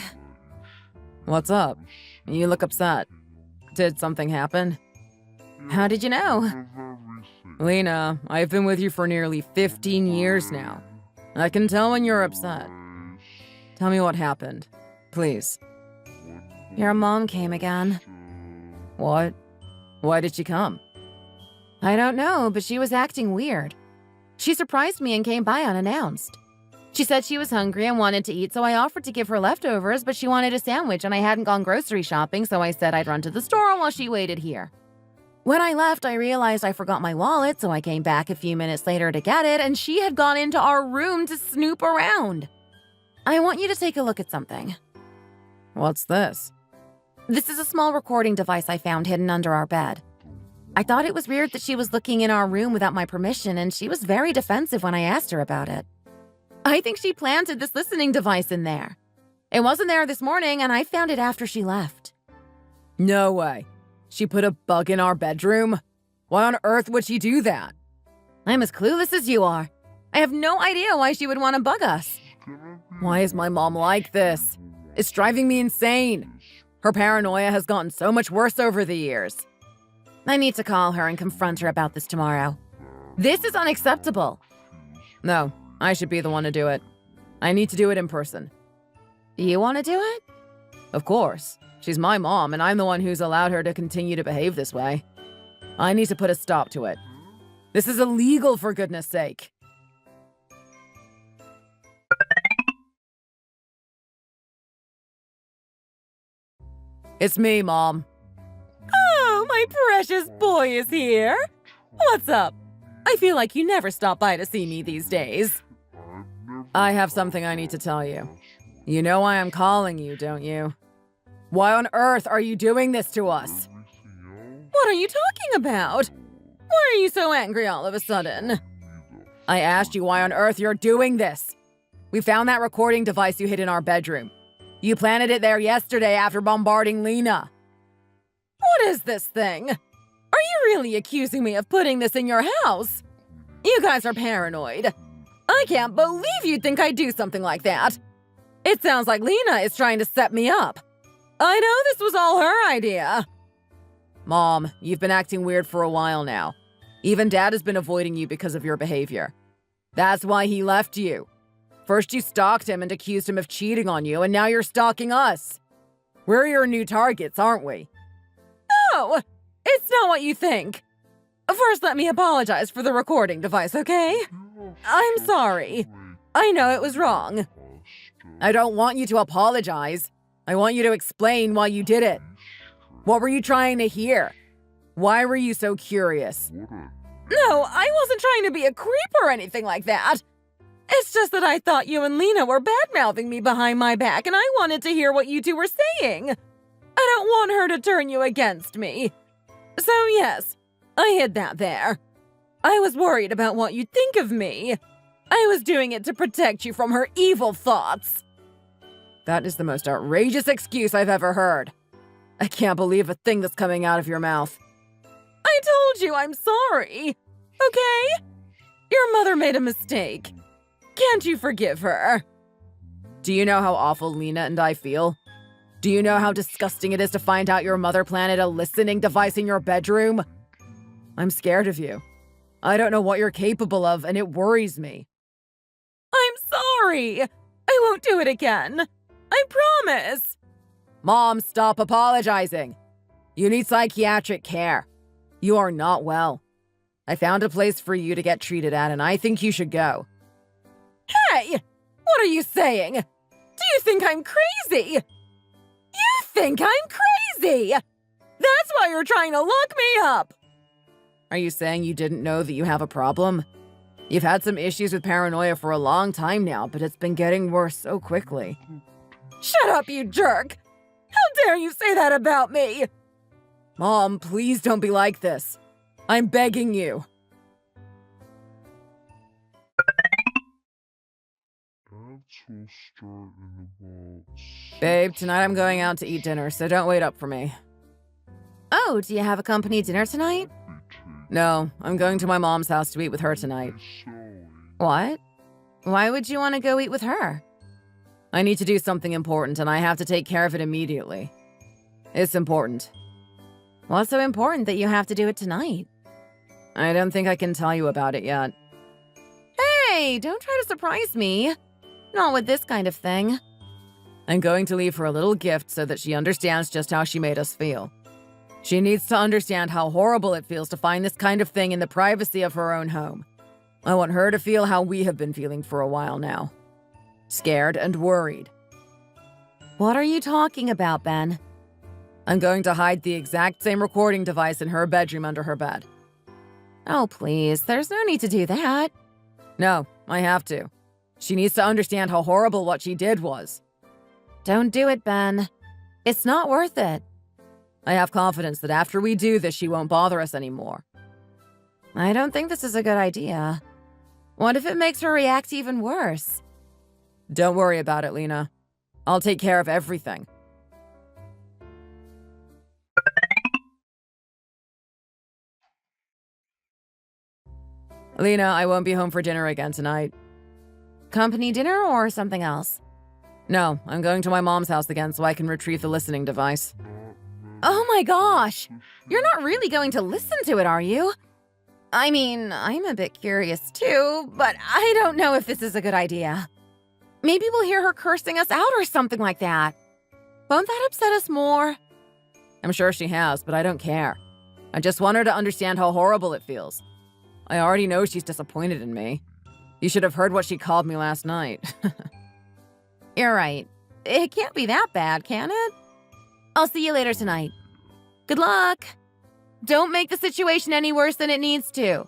What's up? You look upset. Did something happen? How did you know? Lena, I've been with you for nearly 15 years now. I can tell when you're upset. Tell me what happened, please. Your mom came again. What? Why did she come? I don't know, but she was acting weird. She surprised me and came by unannounced. She said she was hungry and wanted to eat, so I offered to give her leftovers, but she wanted a sandwich and I hadn't gone grocery shopping, so I said I'd run to the store while she waited here. When I left, I realized I forgot my wallet, so I came back a few minutes later to get it, and she had gone into our room to snoop around. I want you to take a look at something. What's this? This is a small recording device I found hidden under our bed. I thought it was weird that she was looking in our room without my permission, and she was very defensive when I asked her about it. I think she planted this listening device in there. It wasn't there this morning, and I found it after she left. No way. She put a bug in our bedroom? Why on earth would she do that? I'm as clueless as you are. I have no idea why she would want to bug us. Why is my mom like this? It's driving me insane. Her paranoia has gotten so much worse over the years. I need to call her and confront her about this tomorrow. This is unacceptable. No, I should be the one to do it. I need to do it in person. You want to do it? Of course. She's my mom, and I'm the one who's allowed her to continue to behave this way. I need to put a stop to it. This is illegal, for goodness sake. It's me, Mom. Oh, my precious boy is here. What's up? I feel like you never stop by to see me these days. I have something I need to tell you. You know why I'm calling you, don't you? Why on earth are you doing this to us? What are you talking about? Why are you so angry all of a sudden? I asked you why on earth you're doing this. We found that recording device you hid in our bedroom. You planted it there yesterday after bombarding Lena. What is this thing? Are you really accusing me of putting this in your house? You guys are paranoid. I can't believe you'd think I'd do something like that. It sounds like Lena is trying to set me up. I know this was all her idea. Mom, you've been acting weird for a while now. Even Dad has been avoiding you because of your behavior. That's why he left you. First you stalked him and accused him of cheating on you, and now you're stalking us. We're your new targets, aren't we? No, it's not what you think. First, let me apologize for the recording device, okay? I'm sorry. I know it was wrong. I don't want you to apologize. I want you to explain why you did it. What were you trying to hear? Why were you so curious? No, I wasn't trying to be a creep or anything like that. It's just that I thought you and Lena were bad-mouthing me behind my back, and I wanted to hear what you two were saying. I don't want her to turn you against me. So yes, I hid that there. I was worried about what you'd think of me. I was doing it to protect you from her evil thoughts. That is the most outrageous excuse I've ever heard. I can't believe a thing that's coming out of your mouth. I told you I'm sorry, okay? Your mother made a mistake. Can't you forgive her? Do you know how awful Lena and I feel? Do you know how disgusting it is to find out your mother planted a listening device in your bedroom? I'm scared of you. I don't know what you're capable of, and it worries me. I'm sorry. I won't do it again. I promise. Mom, stop apologizing. You need psychiatric care. You are not well. I found a place for you to get treated at, and I think you should go. Hey! What are you saying? Do you think I'm crazy? You think I'm crazy! That's why you're trying to lock me up! Are you saying you didn't know that you have a problem? You've had some issues with paranoia for a long time now, but it's been getting worse so quickly. Shut up, you jerk! How dare you say that about me? Mom, please don't be like this. I'm begging you. Babe, tonight I'm going out to eat dinner, so don't wait up for me. Oh, do you have a company dinner tonight? No, I'm going to my mom's house to eat with her tonight. What? Why would you want to go eat with her? I need to do something important, and I have to take care of it immediately. It's important. What's so important that you have to do it tonight? I don't think I can tell you about it yet. Hey, don't try to surprise me. Not with this kind of thing. I'm going to leave her a little gift so that she understands just how she made us feel. She needs to understand how horrible it feels to find this kind of thing in the privacy of her own home. I want her to feel how we have been feeling for a while now. Scared and worried. What are you talking about, Ben? I'm going to hide the exact same recording device in her bedroom under her bed. Oh, please, there's no need to do that. No, I have to. She needs to understand how horrible what she did was. Don't do it, Ben. It's not worth it. I have confidence that after we do this, she won't bother us anymore. I don't think this is a good idea. What if it makes her react even worse? Don't worry about it, Lena. I'll take care of everything. Lena, I won't be home for dinner again tonight. Company dinner or something else? No, I'm going to my mom's house again so I can retrieve the listening device. Oh my gosh! You're not really going to listen to it, are you? I mean, I'm a bit curious too, but I don't know if this is a good idea. Maybe we'll hear her cursing us out or something like that. Won't that upset us more? I'm sure she has, but I don't care. I just want her to understand how horrible it feels. I already know she's disappointed in me. You should have heard what she called me last night. You're right. It can't be that bad, can it? I'll see you later tonight. Good luck. Don't make the situation any worse than it needs to.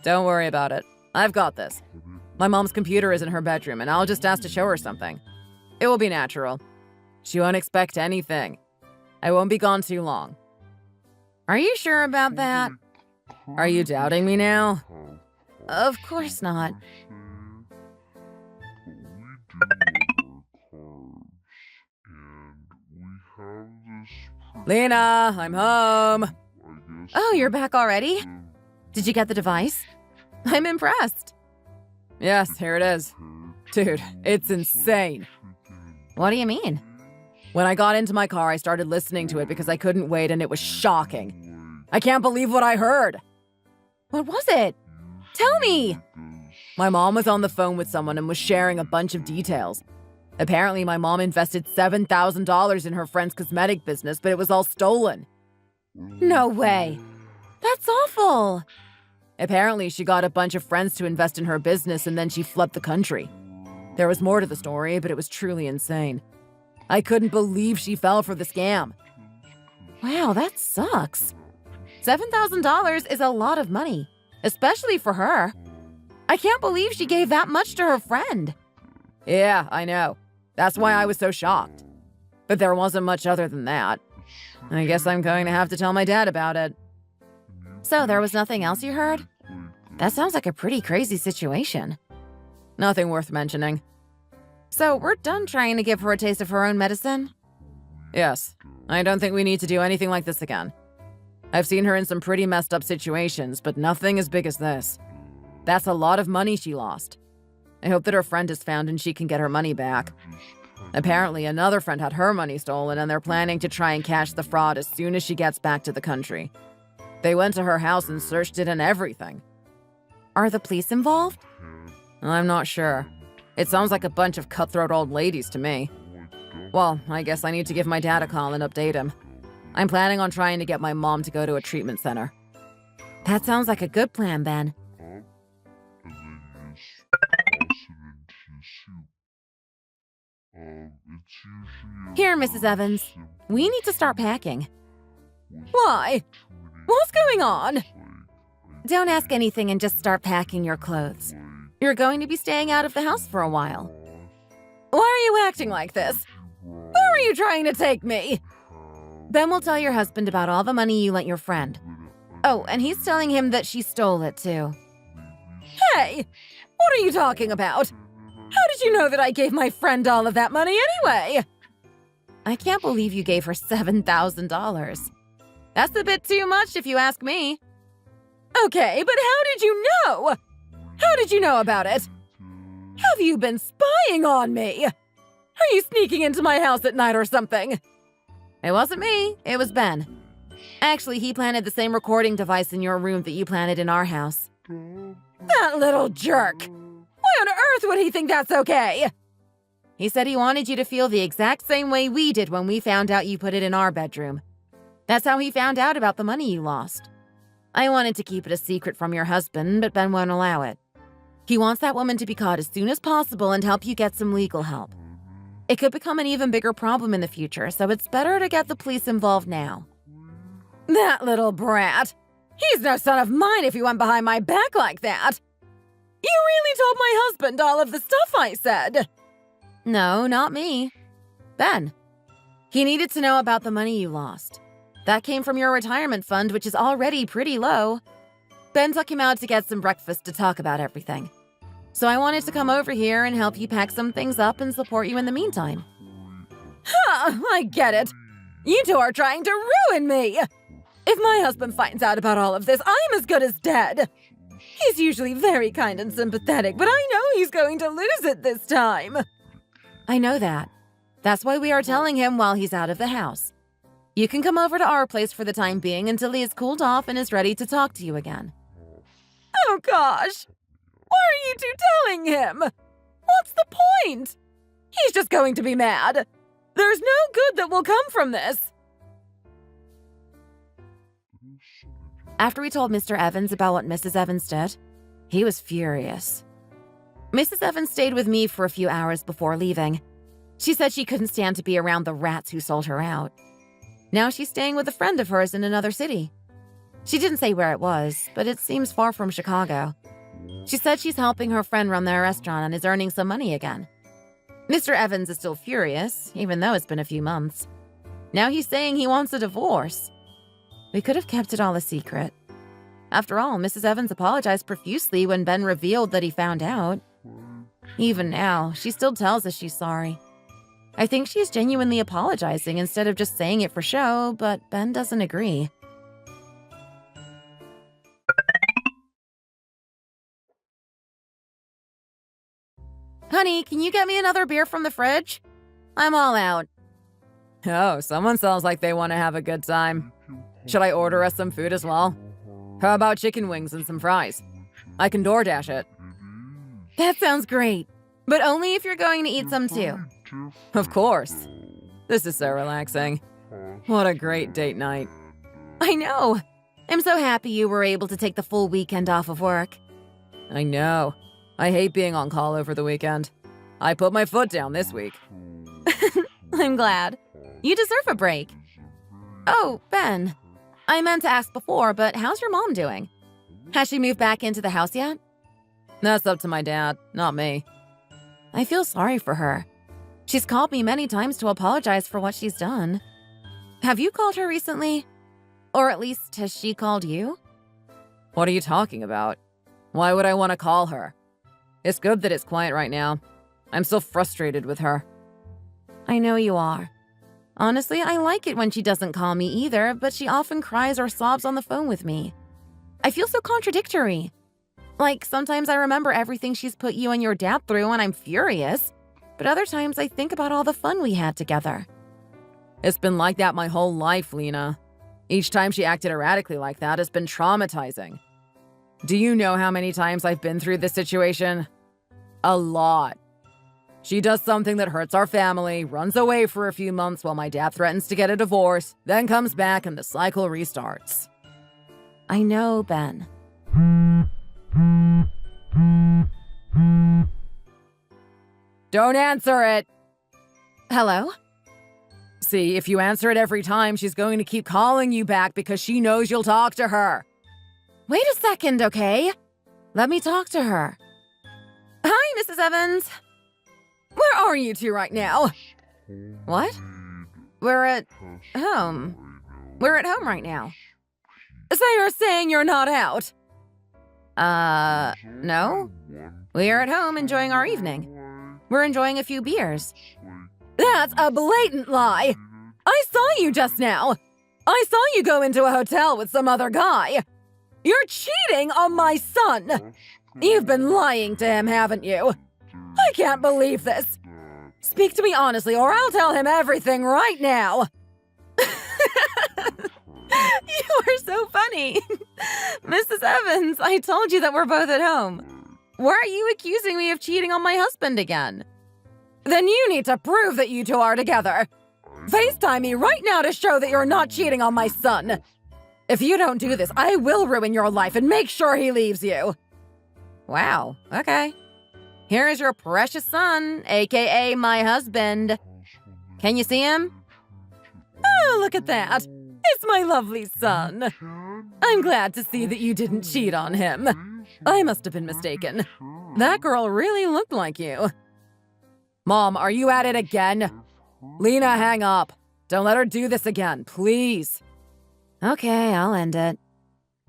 Don't worry about it. I've got this. My mom's computer is in her bedroom, and I'll just ask to show her something. It will be natural. She won't expect anything. I won't be gone too long. Are you sure about that? Are you doubting me now? Of course not. Lena, I'm home. Oh, you're back already? Did you get the device? I'm impressed. Yes, here it is. Dude, it's insane. What do you mean? When I got into my car, I started listening to it because I couldn't wait, and it was shocking. I can't believe what I heard. What was it? Tell me. My mom was on the phone with someone and was sharing a bunch of details. Apparently, my mom invested $7,000 in her friend's cosmetic business, but it was all stolen. No way. That's awful. Apparently, she got a bunch of friends to invest in her business, and then she fled the country. There was more to the story, but it was truly insane. I couldn't believe she fell for the scam. Wow, that sucks. $7,000 is a lot of money, especially for her. I can't believe she gave that much to her friend. Yeah, I know. That's why I was so shocked. But there wasn't much other than that. I guess I'm going to have to tell my dad about it. So there was nothing else you heard? That sounds like a pretty crazy situation. Nothing worth mentioning. So we're done trying to give her a taste of her own medicine? Yes, I don't think we need to do anything like this again. I've seen her in some pretty messed up situations, but nothing as big as this. That's a lot of money she lost. I hope that her friend is found and she can get her money back. Apparently, another friend had her money stolen, and they're planning to try and catch the fraud as soon as she gets back to the country. They went to her house and searched it and everything. Are the police involved? I'm not sure. It sounds like a bunch of cutthroat old ladies to me. Well, I guess I need to give my dad a call and update him. I'm planning on trying to get my mom to go to a treatment center. That sounds like a good plan, Ben. Here, Mrs. Evans. We need to start packing. Why? What's going on? Don't ask anything and just start packing your clothes. You're going to be staying out of the house for a while. Why are you acting like this? Where are you trying to take me? Ben will tell your husband about all the money you lent your friend. Oh, and he's telling him that she stole it too. Hey! What are you talking about? How did you know that I gave my friend all of that money anyway? I can't believe you gave her $7,000. That's a bit too much if you ask me. Okay, but how did you know? How did you know about it? Have you been spying on me? Are you sneaking into my house at night or something? It wasn't me, it was Ben. Actually, he planted the same recording device in your room that you planted in our house. That little jerk! Why on earth would he think that's okay? He said he wanted you to feel the exact same way we did when we found out you put it in our bedroom. That's how he found out about the money you lost. I wanted to keep it a secret from your husband, but Ben won't allow it. He wants that woman to be caught as soon as possible and help you get some legal help. It could become an even bigger problem in the future, so it's better to get the police involved now. That little brat! He's no son of mine if he went behind my back like that! You really told my husband all of the stuff I said! No, not me. Ben. He needed to know about the money you lost. That came from your retirement fund, which is already pretty low. Ben took him out to get some breakfast to talk about everything. So I wanted to come over here and help you pack some things up and support you in the meantime. Huh, I get it. You two are trying to ruin me. If my husband finds out about all of this, I'm as good as dead. He's usually very kind and sympathetic, but I know he's going to lose it this time. I know that. That's why we are telling him while he's out of the house. You can come over to our place for the time being until he is cooled off and is ready to talk to you again. Oh gosh! Why are you two telling him? What's the point? He's just going to be mad. There's no good that will come from this. After we told Mr. Evans about what Mrs. Evans did, he was furious. Mrs. Evans stayed with me for a few hours before leaving. She said she couldn't stand to be around the rats who sold her out. Now she's staying with a friend of hers in another city. She didn't say where it was, but it seems far from Chicago. She said she's helping her friend run their restaurant and is earning some money again. Mr. Evans is still furious, even though it's been a few months. Now he's saying he wants a divorce. We could have kept it all a secret. After all, Mrs. Evans apologized profusely when Ben revealed that he found out. Even now, she still tells us she's sorry. I think she's genuinely apologizing instead of just saying it for show, but Ben doesn't agree. Honey, can you get me another beer from the fridge? I'm all out. Oh, someone sounds like they want to have a good time. Should I order us some food as well? How about chicken wings and some fries? I can DoorDash it. That sounds great, but only if you're going to eat some too. Of course. This is so relaxing. What a great date night. I know. I'm so happy you were able to take the full weekend off of work. I know. I hate being on call over the weekend. I put my foot down this week. I'm glad. You deserve a break. Oh, Ben. I meant to ask before, but how's your mom doing? Has she moved back into the house yet? That's up to my dad, not me. I feel sorry for her. She's called me many times to apologize for what she's done. Have you called her recently? Or at least, has she called you? What are you talking about? Why would I want to call her? It's good that it's quiet right now. I'm so frustrated with her. I know you are. Honestly, I like it when she doesn't call me either, but she often cries or sobs on the phone with me. I feel so contradictory. Like, sometimes I remember everything she's put you and your dad through and I'm furious, but other times I think about all the fun we had together. It's been like that my whole life, Lena. Each time she acted erratically like that has been traumatizing. Do you know how many times I've been through this situation? A lot. She does something that hurts our family, runs away for a few months while my dad threatens to get a divorce, then comes back and the cycle restarts. I know, Ben. Don't answer it! Hello? See, if you answer it every time, she's going to keep calling you back because she knows you'll talk to her. Wait a second, okay? Let me talk to her. Hi, Mrs. Evans. Where are you two right now? What? We're at home. We're at home right now. So you're saying you're not out? No. We are at home enjoying our evening. We're enjoying a few beers. That's a blatant lie. I saw you just now. I saw you go into a hotel with some other guy. You're cheating on my son. You've been lying to him, haven't you? I can't believe this. Speak to me honestly, or I'll tell him everything right now. You are so funny. Mrs. Evans, I told you that we're both at home. Why are you accusing me of cheating on my husband again? Then you need to prove that you two are together. FaceTime me right now to show that you're not cheating on my son. If you don't do this, I will ruin your life and make sure he leaves you. Wow, okay. Here is your precious son, aka my husband. Can you see him? Oh, look at that. It's my lovely son. I'm glad to see that you didn't cheat on him. I must have been mistaken. That girl really looked like you. Mom, are you at it again? Lena, hang up. Don't let her do this again, please. Okay, I'll end it.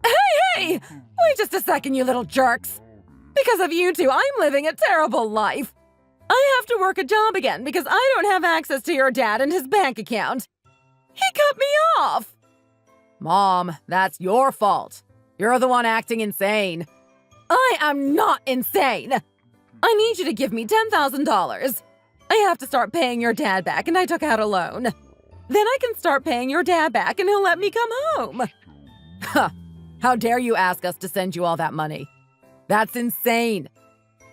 Hey! Wait just a second, you little jerks. Because of you two, I'm living a terrible life. I have to work a job again because I don't have access to your dad and his bank account. He cut me off. Mom, that's your fault. You're the one acting insane. I am not insane. I need you to give me $10,000. I have to start paying your dad back, and I took out a loan. Then I can start paying your dad back, and he'll let me come home. Huh. How dare you ask us to send you all that money? That's insane.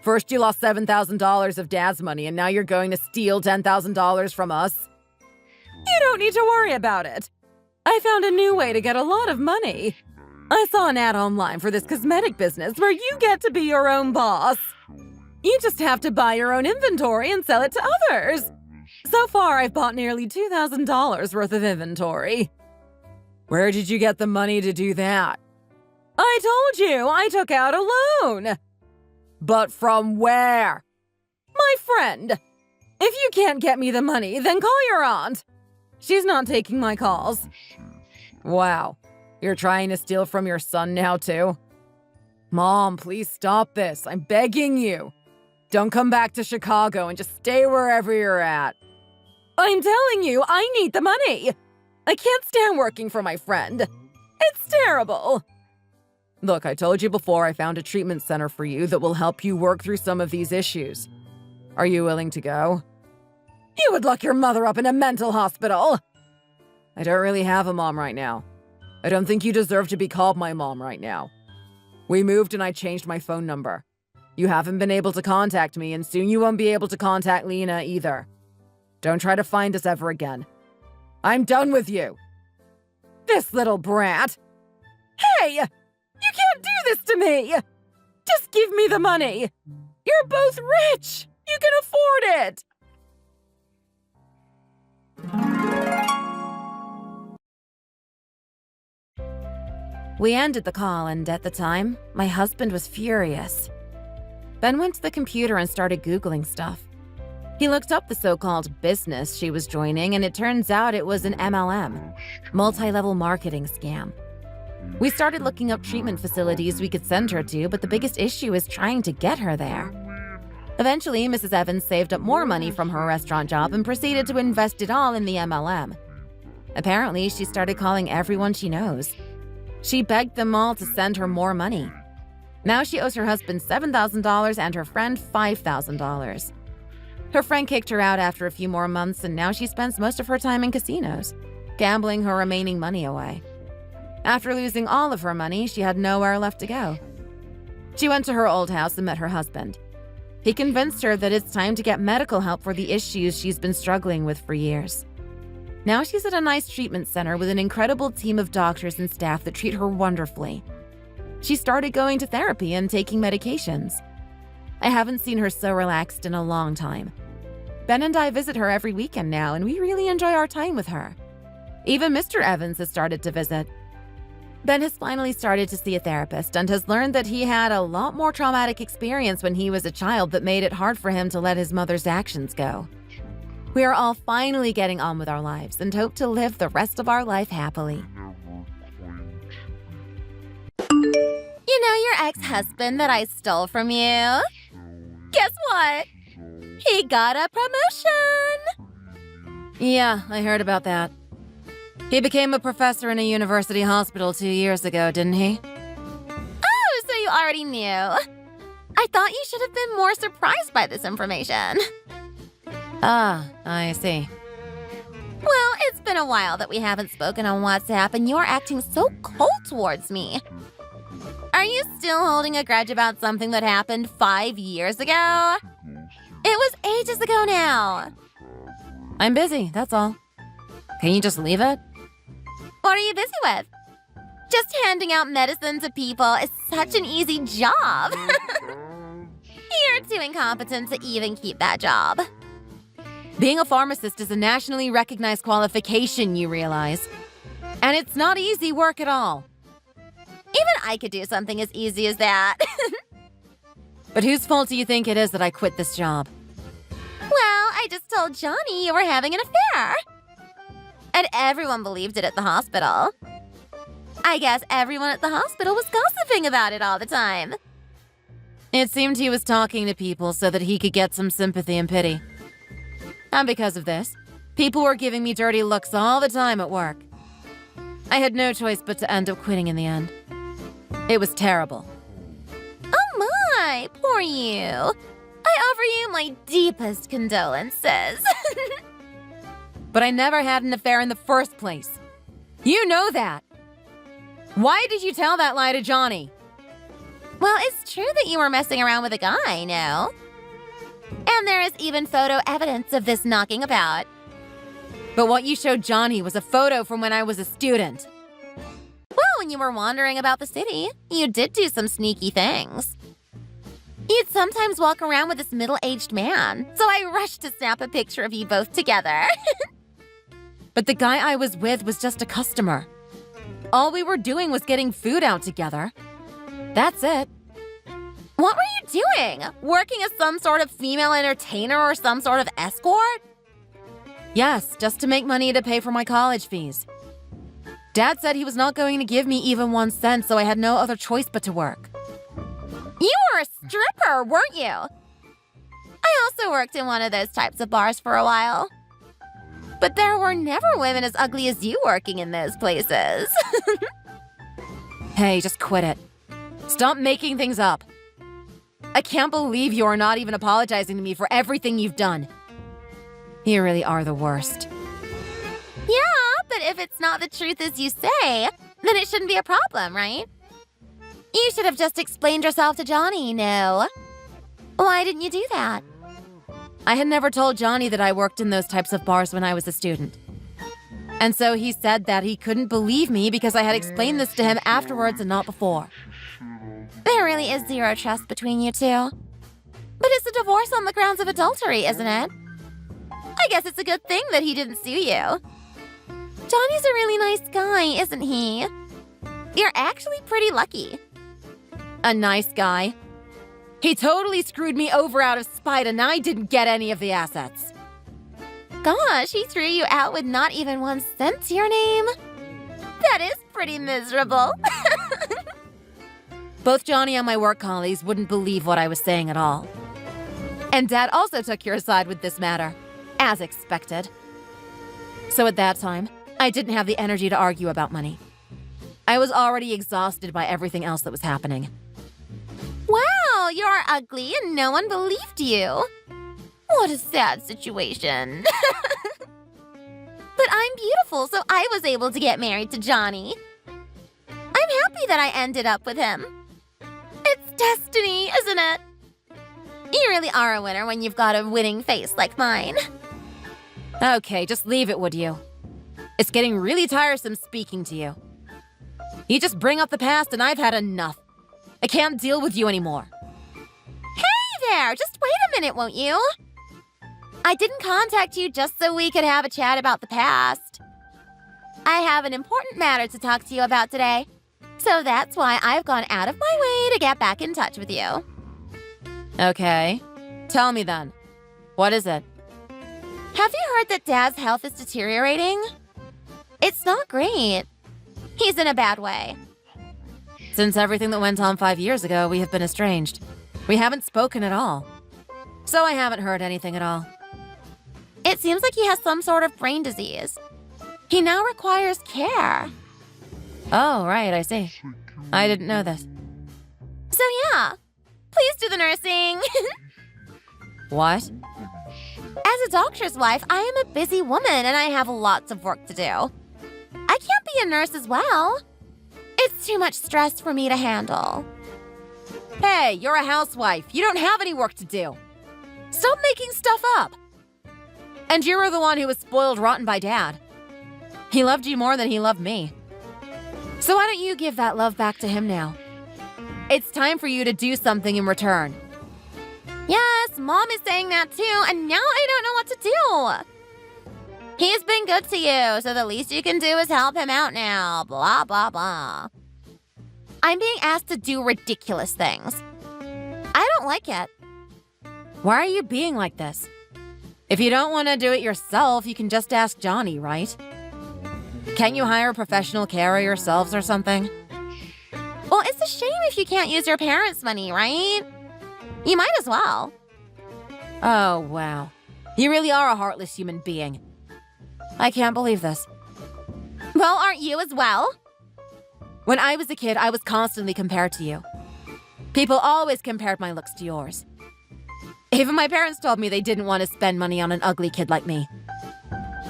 First you lost $7,000 of dad's money, and now you're going to steal $10,000 from us? You don't need to worry about it. I found a new way to get a lot of money. I saw an ad online for this cosmetic business where you get to be your own boss. You just have to buy your own inventory and sell it to others. So far, I've bought nearly $2,000 worth of inventory. Where did you get the money to do that? I told you, I took out a loan. But from where? My friend. If you can't get me the money, then call your aunt. She's not taking my calls. Wow, you're trying to steal from your son now too? Mom, please stop this. I'm begging you. Don't come back to Chicago and just stay wherever you're at. I'm telling you, I need the money. I can't stand working for my friend. It's terrible. Look, I told you before I found a treatment center for you that will help you work through some of these issues. Are you willing to go? You would lock your mother up in a mental hospital. I don't really have a mom right now. I don't think you deserve to be called my mom right now. We moved and I changed my phone number. You haven't been able to contact me, and soon you won't be able to contact Lena either. Don't try to find us ever again. I'm done with you. This little brat. Hey! You can't do this to me! Just give me the money! You're both rich! You can afford it! We ended the call, and at the time, my husband was furious. Ben went to the computer and started Googling stuff. He looked up the so-called business she was joining, and it turns out it was an MLM, multi-level marketing scam. We started looking up treatment facilities we could send her to, but the biggest issue is trying to get her there. Eventually, Mrs. Evans saved up more money from her restaurant job and proceeded to invest it all in the MLM. Apparently, she started calling everyone she knows. She begged them all to send her more money. Now she owes her husband $7,000 and her friend $5,000. Her friend kicked her out after a few more months, and now she spends most of her time in casinos, gambling her remaining money away. After losing all of her money, she had nowhere left to go. She went to her old house and met her husband. He convinced her that it's time to get medical help for the issues she's been struggling with for years. Now she's at a nice treatment center with an incredible team of doctors and staff that treat her wonderfully. She started going to therapy and taking medications. I haven't seen her so relaxed in a long time. Ben and I visit her every weekend now, and we really enjoy our time with her. Even Mr. Evans has started to visit. Ben has finally started to see a therapist and has learned that he had a lot more traumatic experience when he was a child that made it hard for him to let his mother's actions go. We are all finally getting on with our lives and hope to live the rest of our life happily. You know your ex-husband that I stole from you? Guess what? He got a promotion! Yeah, I heard about that. He became a professor in a university hospital 2 years ago, didn't he? Oh, so you already knew. I thought you should have been more surprised by this information. Ah, I see. Well, it's been a while that we haven't spoken on WhatsApp, and you're acting so cold towards me. Are you still holding a grudge about something that happened 5 years ago? It was ages ago now. I'm busy, that's all. Can you just leave it? What are you busy with? Just handing out medicine to people is such an easy job. You're too incompetent to even keep that job. Being a pharmacist is a nationally recognized qualification, you realize. And it's not easy work at all. Even I could do something as easy as that. But whose fault do you think it is that I quit this job? Well, I just told Johnny you were having an affair. And everyone believed it at the hospital. I guess everyone at the hospital was gossiping about it all the time. It seemed he was talking to people so that he could get some sympathy and pity. And because of this, people were giving me dirty looks all the time at work. I had no choice but to end up quitting in the end. It was terrible. Oh my, poor you. I offer you my deepest condolences. But I never had an affair in the first place. You know that. Why did you tell that lie to Johnny? Well, it's true that you were messing around with a guy, no? And there is even photo evidence of this knocking about. But what you showed Johnny was a photo from when I was a student. Well, when you were wandering about the city, you did do some sneaky things. You'd sometimes walk around with this middle-aged man, so I rushed to snap a picture of you both together. But the guy I was with was just a customer. All we were doing was getting food out together. That's it. What were you doing? Working as some sort of female entertainer or some sort of escort? Yes, just to make money to pay for my college fees. Dad said he was not going to give me even 1 cent, so I had no other choice but to work. You were a stripper, weren't you? I also worked in one of those types of bars for a while. But there were never women as ugly as you working in those places. Hey, just quit it. Stop making things up. I can't believe you are not even apologizing to me for everything you've done. You really are the worst. Yeah, but if it's not the truth as you say, then it shouldn't be a problem, right? You should have just explained yourself to Johnny, no? Why didn't you do that? I had never told Johnny that I worked in those types of bars when I was a student. And so he said that he couldn't believe me because I had explained this to him afterwards and not before. There really is zero trust between you two. But it's a divorce on the grounds of adultery, isn't it? I guess it's a good thing that he didn't sue you. Johnny's a really nice guy, isn't he? You're actually pretty lucky. A nice guy? He totally screwed me over out of spite and I didn't get any of the assets. Gosh, he threw you out with not even 1 cent to your name? That is pretty miserable. Both Johnny and my work colleagues wouldn't believe what I was saying at all. And Dad also took your side with this matter, as expected. So at that time, I didn't have the energy to argue about money. I was already exhausted by everything else that was happening. Wow, you're ugly and no one believed you. What a sad situation. But I'm beautiful, so I was able to get married to Johnny. I'm happy that I ended up with him. It's destiny, isn't it? You really are a winner when you've got a winning face like mine. Okay, just leave it, would you? It's getting really tiresome speaking to you. You just bring up the past and I've had enough. I can't deal with you anymore. Hey there, just wait a minute, won't you? I didn't contact you just so we could have a chat about the past. I have an important matter to talk to you about today. So that's why I've gone out of my way to get back in touch with you. Okay, tell me then. What is it? Have you heard that Dad's health is deteriorating? It's not great. He's in a bad way. Since everything that went on 5 years ago, we have been estranged. We haven't spoken at all. So I haven't heard anything at all. It seems like he has some sort of brain disease. He now requires care. Oh, right, I see. I didn't know this. So yeah, please do the nursing. What? As a doctor's wife, I am a busy woman and I have lots of work to do. I can't be a nurse as well. It's too much stress for me to handle. Hey, you're a housewife. You don't have any work to do. Stop making stuff up. And you were the one who was spoiled rotten by Dad. He loved you more than he loved me. So why don't you give that love back to him now? It's time for you to do something in return. Yes, Mom is saying that too, and now I don't know what to do. He's been good to you, so the least you can do is help him out now. Blah, blah, blah. I'm being asked to do ridiculous things. I don't like it. Why are you being like this? If you don't want to do it yourself, you can just ask Johnny, right? Can't you hire a professional carer yourselves or something? Well, it's a shame if you can't use your parents' money, right? You might as well. Oh, wow. You really are a heartless human being. I can't believe this. Well, aren't you as well? When I was a kid, I was constantly compared to you. People always compared my looks to yours. Even my parents told me they didn't want to spend money on an ugly kid like me.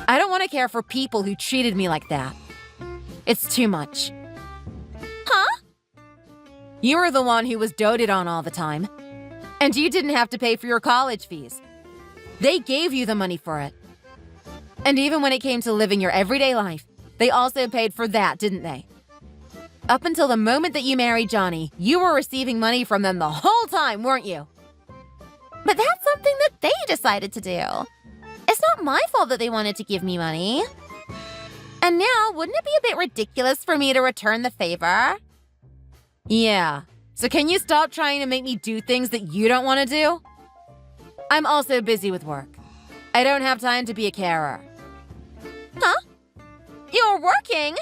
I don't want to care for people who treated me like that. It's too much. Huh? You were the one who was doted on all the time. And you didn't have to pay for your college fees. They gave you the money for it. And even when it came to living your everyday life, they also paid for that, didn't they? Up until the moment that you married Johnny, you were receiving money from them the whole time, weren't you? But that's something that they decided to do. It's not my fault that they wanted to give me money. And now, wouldn't it be a bit ridiculous for me to return the favor? Yeah. So can you stop trying to make me do things that you don't want to do? I'm also busy with work. I don't have time to be a carer. Huh? You're working?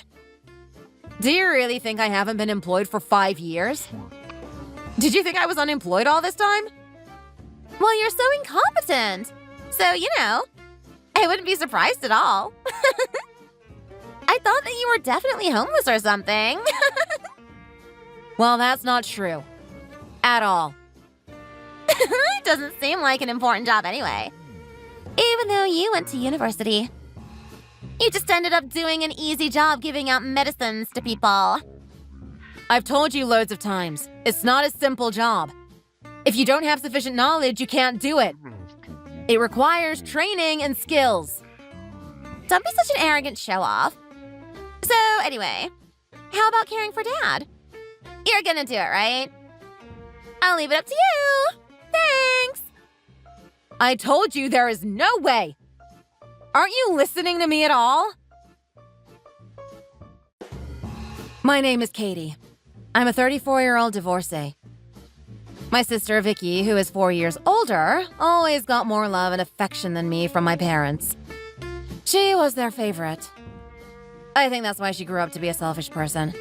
Do you really think I haven't been employed for 5 years? Did you think I was unemployed all this time? Well, you're so incompetent. So, you know, I wouldn't be surprised at all. I thought that you were definitely homeless or something. Well, that's not true. At all. It doesn't seem like an important job anyway. Even though you went to university. You just ended up doing an easy job giving out medicines to people. I've told you loads of times, it's not a simple job. If you don't have sufficient knowledge, you can't do it. It requires training and skills. Don't be such an arrogant show-off. So, anyway, how about caring for Dad? You're gonna do it, right? I'll leave it up to you. Thanks. I told you there is no way. Aren't you listening to me at all? My name is Katie. I'm a 34-year-old divorcee. My sister Vicky, who is 4 years older, always got more love and affection than me from my parents. She was their favorite. I think that's why she grew up to be a selfish person.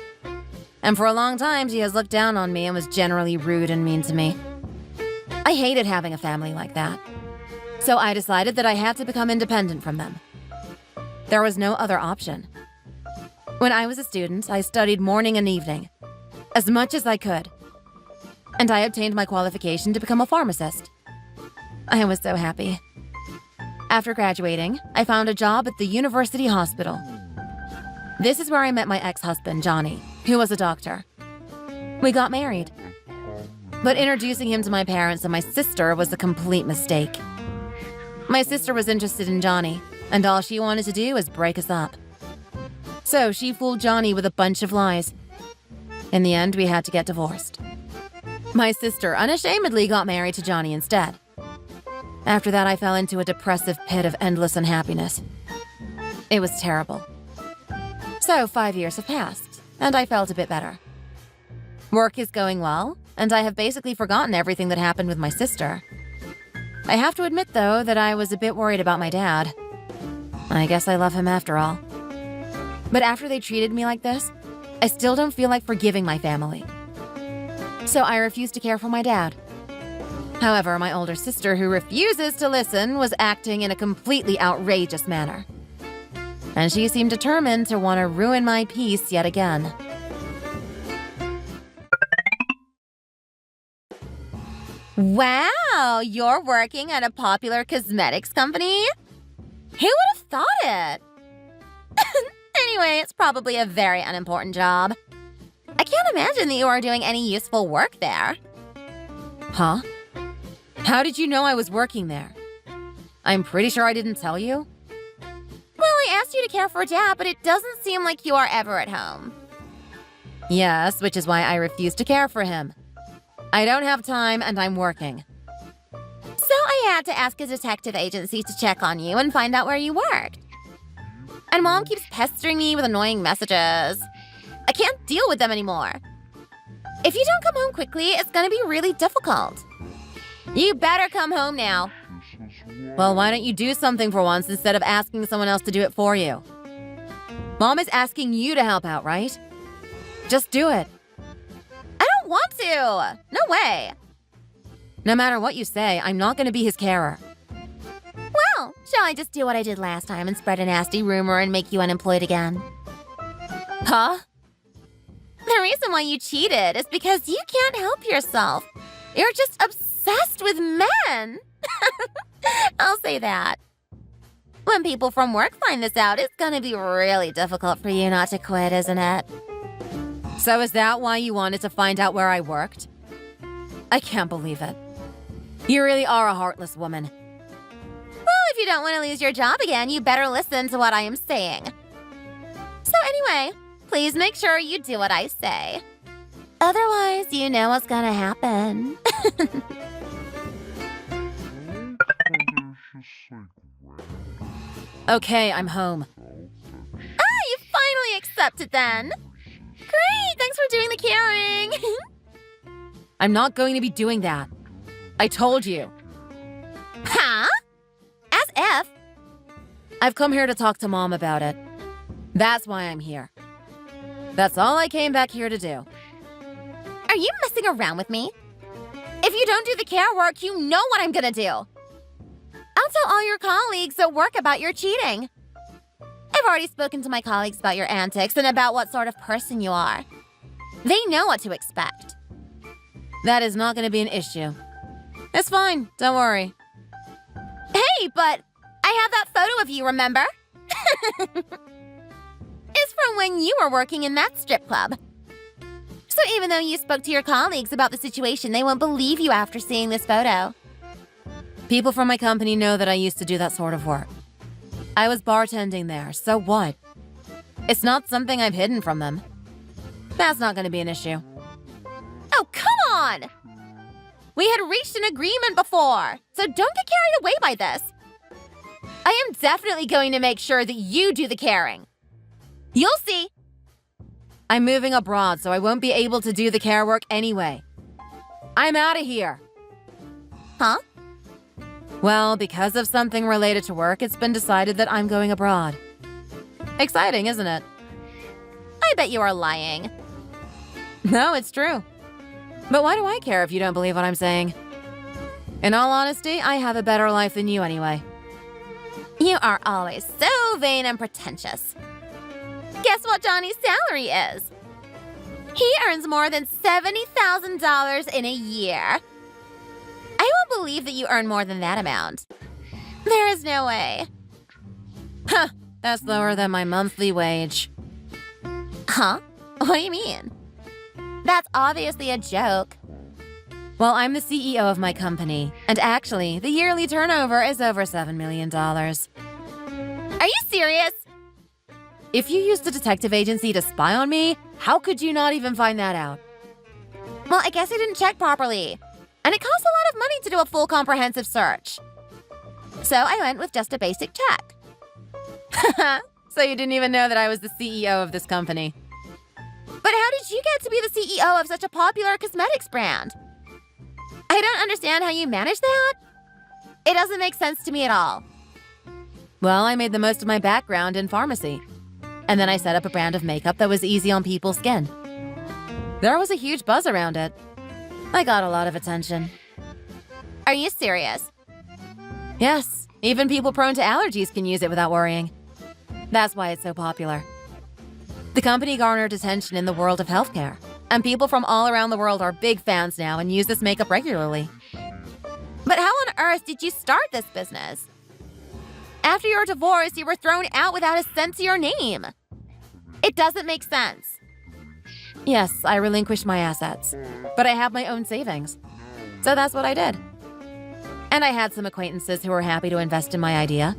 And for a long time, she has looked down on me and was generally rude and mean to me. I hated having a family like that. So I decided that I had to become independent from them. There was no other option. When I was a student, I studied morning and evening, as much as I could. And I obtained my qualification to become a pharmacist. I was so happy. After graduating, I found a job at the university hospital. This is where I met my ex-husband, Johnny, who was a doctor. We got married. But introducing him to my parents and my sister was a complete mistake. My sister was interested in Johnny, and all she wanted to do was break us up. So she fooled Johnny with a bunch of lies. In the end, we had to get divorced. My sister unashamedly got married to Johnny instead. After that, I fell into a depressive pit of endless unhappiness. It was terrible. So 5 years have passed, and I felt a bit better. Work is going well, and I have basically forgotten everything that happened with my sister. I have to admit, though, that I was a bit worried about my dad. I guess I love him after all. But after they treated me like this, I still don't feel like forgiving my family. So I refuse to care for my dad. However, my older sister, who refuses to listen, was acting in a completely outrageous manner. And she seemed determined to want to ruin my peace yet again. Wow, you're working at a popular cosmetics company? Who would have thought it? Anyway, it's probably a very unimportant job. I can't imagine that you are doing any useful work there. Huh? How did you know I was working there? I'm pretty sure I didn't tell you. Well, I asked you to care for Dad, but it doesn't seem like you are ever at home. Yes, which is why I refuse to care for him. I don't have time, and I'm working. So I had to ask a detective agency to check on you and find out where you worked. And Mom keeps pestering me with annoying messages. I can't deal with them anymore. If you don't come home quickly, it's gonna be really difficult. You better come home now. Well, why don't you do something for once instead of asking someone else to do it for you? Mom is asking you to help out, right? Just do it. I don't want to. No way. No matter what you say, I'm not gonna be his carer. Well, shall I just do what I did last time and spread a nasty rumor and make you unemployed again? Huh? The reason why you cheated is because you can't help yourself. You're just obsessed with men. I'll say that. When people from work find this out, it's gonna be really difficult for you not to quit, isn't it? So is that why you wanted to find out where I worked? I can't believe it. You really are a heartless woman. Well, if you don't want to lose your job again, you better listen to what I am saying. So anyway, please make sure you do what I say. Otherwise, you know what's gonna happen. Okay, I'm home. Ah, you finally accepted then. Great, thanks for doing the caring. I'm not going to be doing that. I told you. Huh? As if. I've come here to talk to Mom about it. That's why I'm here. That's all I came back here to do. Are you messing around with me? If you don't do the care work, you know what I'm gonna do. I'll tell all your colleagues at work about your cheating. I've already spoken to my colleagues about your antics and about what sort of person you are. They know what to expect. That is not going to be an issue. It's fine, don't worry. Hey, but I have that photo of you, remember? It's from when you were working in that strip club. So even though you spoke to your colleagues about the situation, they won't believe you after seeing this photo. People from my company know that I used to do that sort of work. I was bartending there, so what? It's not something I've hidden from them. That's not going to be an issue. Oh, come on! We had reached an agreement before, so don't get carried away by this. I am definitely going to make sure that you do the caring. You'll see. I'm moving abroad, so I won't be able to do the care work anyway. I'm out of here. Huh? Well, because of something related to work, it's been decided that I'm going abroad. Exciting, isn't it? I bet you are lying. No, it's true. But why do I care if you don't believe what I'm saying? In all honesty, I have a better life than you anyway. You are always so vain and pretentious. Guess what Johnny's salary is? He earns more than $70,000 in a year. I won't believe that you earn more than that amount. There is no way. Huh, that's lower than my monthly wage. Huh? What do you mean? That's obviously a joke. Well, I'm the CEO of my company, and actually, the yearly turnover is over $7 million. Are you serious? If you used a detective agency to spy on me, how could you not even find that out? Well, I guess I didn't check properly. And it costs a lot of money to do a full comprehensive search. So I went with just a basic check. So you didn't even know that I was the CEO of this company. But how did you get to be the CEO of such a popular cosmetics brand? I don't understand how you manage that. It doesn't make sense to me at all. Well, I made the most of my background in pharmacy. And then I set up a brand of makeup that was easy on people's skin. There was a huge buzz around it. I got a lot of attention. Are you serious? Yes, even people prone to allergies can use it without worrying. That's why it's so popular. The company garnered attention in the world of healthcare, and people from all around the world are big fans now and use this makeup regularly. But how on earth did you start this business? After your divorce, you were thrown out without a cent to your name. It doesn't make sense. Yes, I relinquished my assets, but I have my own savings. So that's what I did. And I had some acquaintances who were happy to invest in my idea.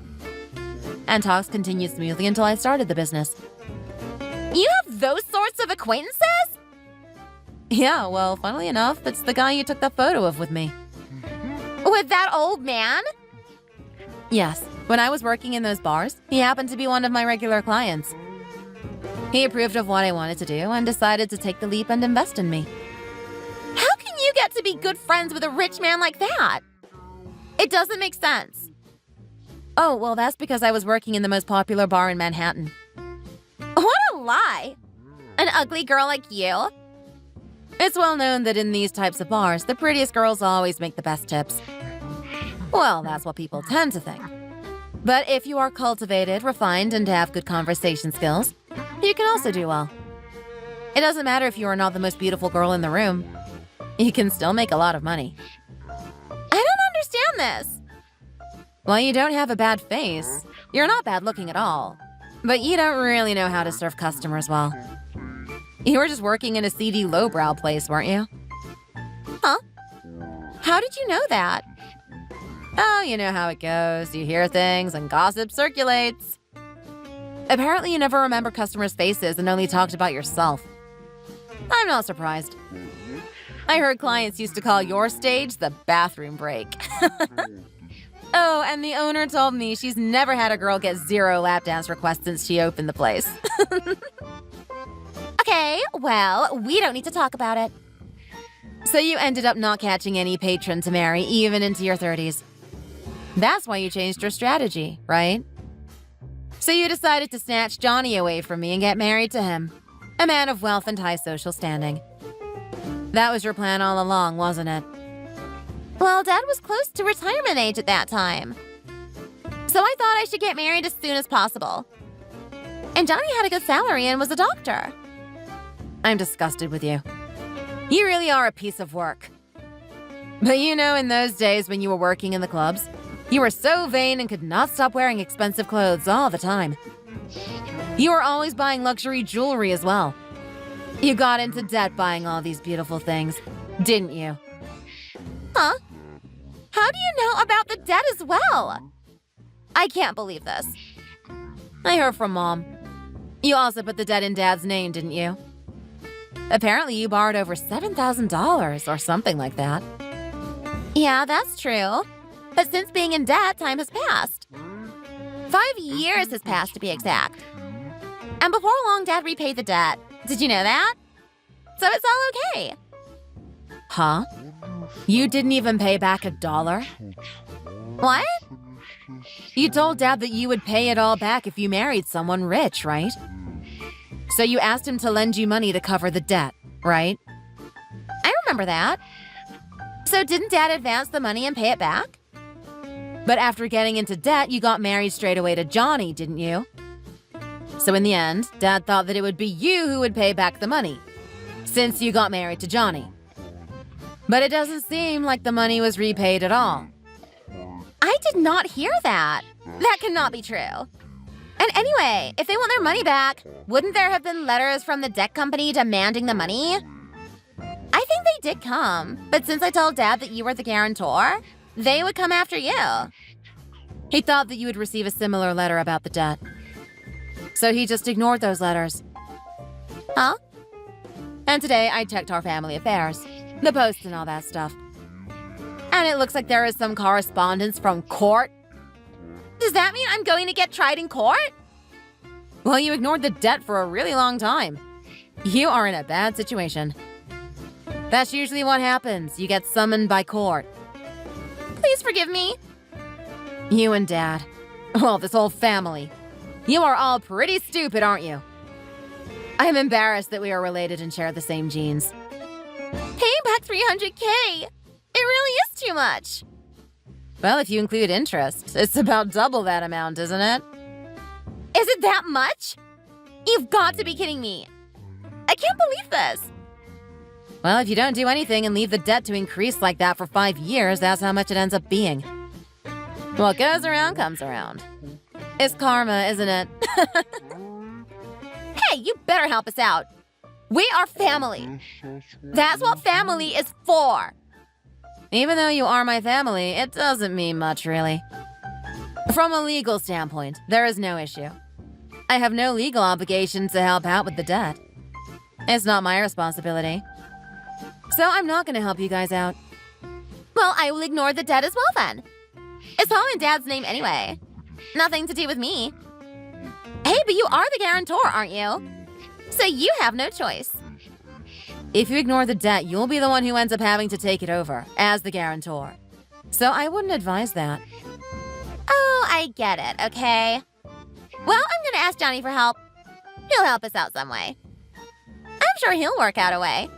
And talks continued smoothly until I started the business. You have those sorts of acquaintances? Yeah, well, funnily enough, it's the guy you took that photo of with me. With that old man? Yes, when I was working in those bars, he happened to be one of my regular clients. He approved of what I wanted to do and decided to take the leap and invest in me. How can you get to be good friends with a rich man like that? It doesn't make sense. Oh, well, that's because I was working in the most popular bar in Manhattan. What a lie! An ugly girl like you? It's well known that in these types of bars, the prettiest girls always make the best tips. Well, that's what people tend to think. But if you are cultivated, refined, and have good conversation skills, you can also do well. It doesn't matter if you are not the most beautiful girl in the room. You can still make a lot of money. I don't understand this. Well, you don't have a bad face. You're not bad looking at all. But you don't really know how to serve customers well. You were just working in a seedy lowbrow place, weren't you? Huh? How did you know that? Oh, you know how it goes. You hear things and gossip circulates. Apparently you never remember customers' faces and only talked about yourself. I'm not surprised. I heard clients used to call your stage the bathroom break. Oh, and the owner told me she's never had a girl get 0 lap dance requests since she opened the place. Okay, well, we don't need to talk about it. So you ended up not catching any patron to marry even into your 30s. That's why you changed your strategy, right? So you decided to snatch Johnny away from me and get married to him, a man of wealth and high social standing. That was your plan all along, wasn't it? Well, Dad was close to retirement age at that time. So I thought I should get married as soon as possible. And Johnny had a good salary and was a doctor. I'm disgusted with you. You really are a piece of work. But you know, in those days when you were working in the clubs, you were so vain and could not stop wearing expensive clothes all the time. You were always buying luxury jewelry as well. You got into debt buying all these beautiful things, didn't you? Huh? How do you know about the debt as well? I can't believe this. I heard from Mom. You also put the debt in Dad's name, didn't you? Apparently you borrowed over $7,000 or something like that. Yeah, that's true. But since being in debt, time has passed. 5 years has passed, to be exact. And before long, Dad repaid the debt. Did you know that? So it's all okay. Huh? You didn't even pay back $1? What? You told Dad that you would pay it all back if you married someone rich, right? So you asked him to lend you money to cover the debt, right? I remember that. So didn't Dad advance the money and pay it back? But after getting into debt, you got married straight away to Johnny, didn't you? So in the end, Dad thought that it would be you who would pay back the money, since you got married to Johnny. But it doesn't seem like the money was repaid at all. I did not hear that. That cannot be true. And anyway, if they want their money back, wouldn't there have been letters from the debt company demanding the money? I think they did come, but since I told Dad that you were the guarantor, they would come after you. He thought that you would receive a similar letter about the debt. So he just ignored those letters. Huh? And today I checked our family affairs, the posts and all that stuff. And it looks like there is some correspondence from court. Does that mean I'm going to get tried in court? Well, you ignored the debt for a really long time. You are in a bad situation. That's usually what happens. You get summoned by court. Please forgive me. You and Dad. Well, this whole family. You are all pretty stupid, aren't you? I'm embarrassed that we are related and share the same genes. Paying back $300K. It really is too much. Well, if you include interest, it's about double that amount, isn't it? Is it that much? You've got to be kidding me. I can't believe this. Well, if you don't do anything and leave the debt to increase like that for 5 years, that's how much it ends up being. What goes around comes around. It's karma, isn't it? Hey, you better help us out. We are family. That's what family is for. Even though you are my family, it doesn't mean much, really. From a legal standpoint, there is no issue. I have no legal obligation to help out with the debt. It's not my responsibility. So I'm not going to help you guys out. Well, I will ignore the debt as well then. It's all in Dad's name anyway. Nothing to do with me. Hey, but you are the guarantor, aren't you? So you have no choice. If you ignore the debt, you'll be the one who ends up having to take it over as the guarantor. So I wouldn't advise that. Oh, I get it, okay. Well, I'm going to ask Johnny for help. He'll help us out some way. I'm sure he'll work out a way.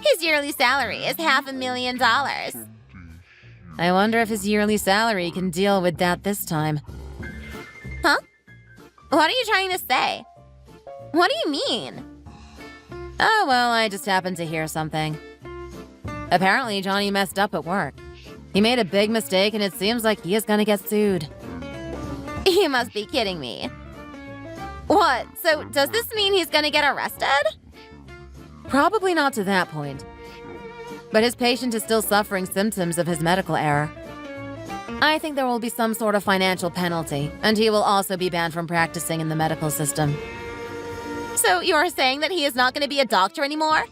His yearly salary is $500,000. I wonder if his yearly salary can deal with that this time. Huh? What are you trying to say? What do you mean? Oh, well, I just happened to hear something. Apparently, Johnny messed up at work. He made a big mistake, and it seems like he is gonna get sued. You must be kidding me. What? So, does this mean he's gonna get arrested? Probably not to that point. But his patient is still suffering symptoms of his medical error. I think there will be some sort of financial penalty, and he will also be banned from practicing in the medical system. So you're saying that he is not going to be a doctor anymore?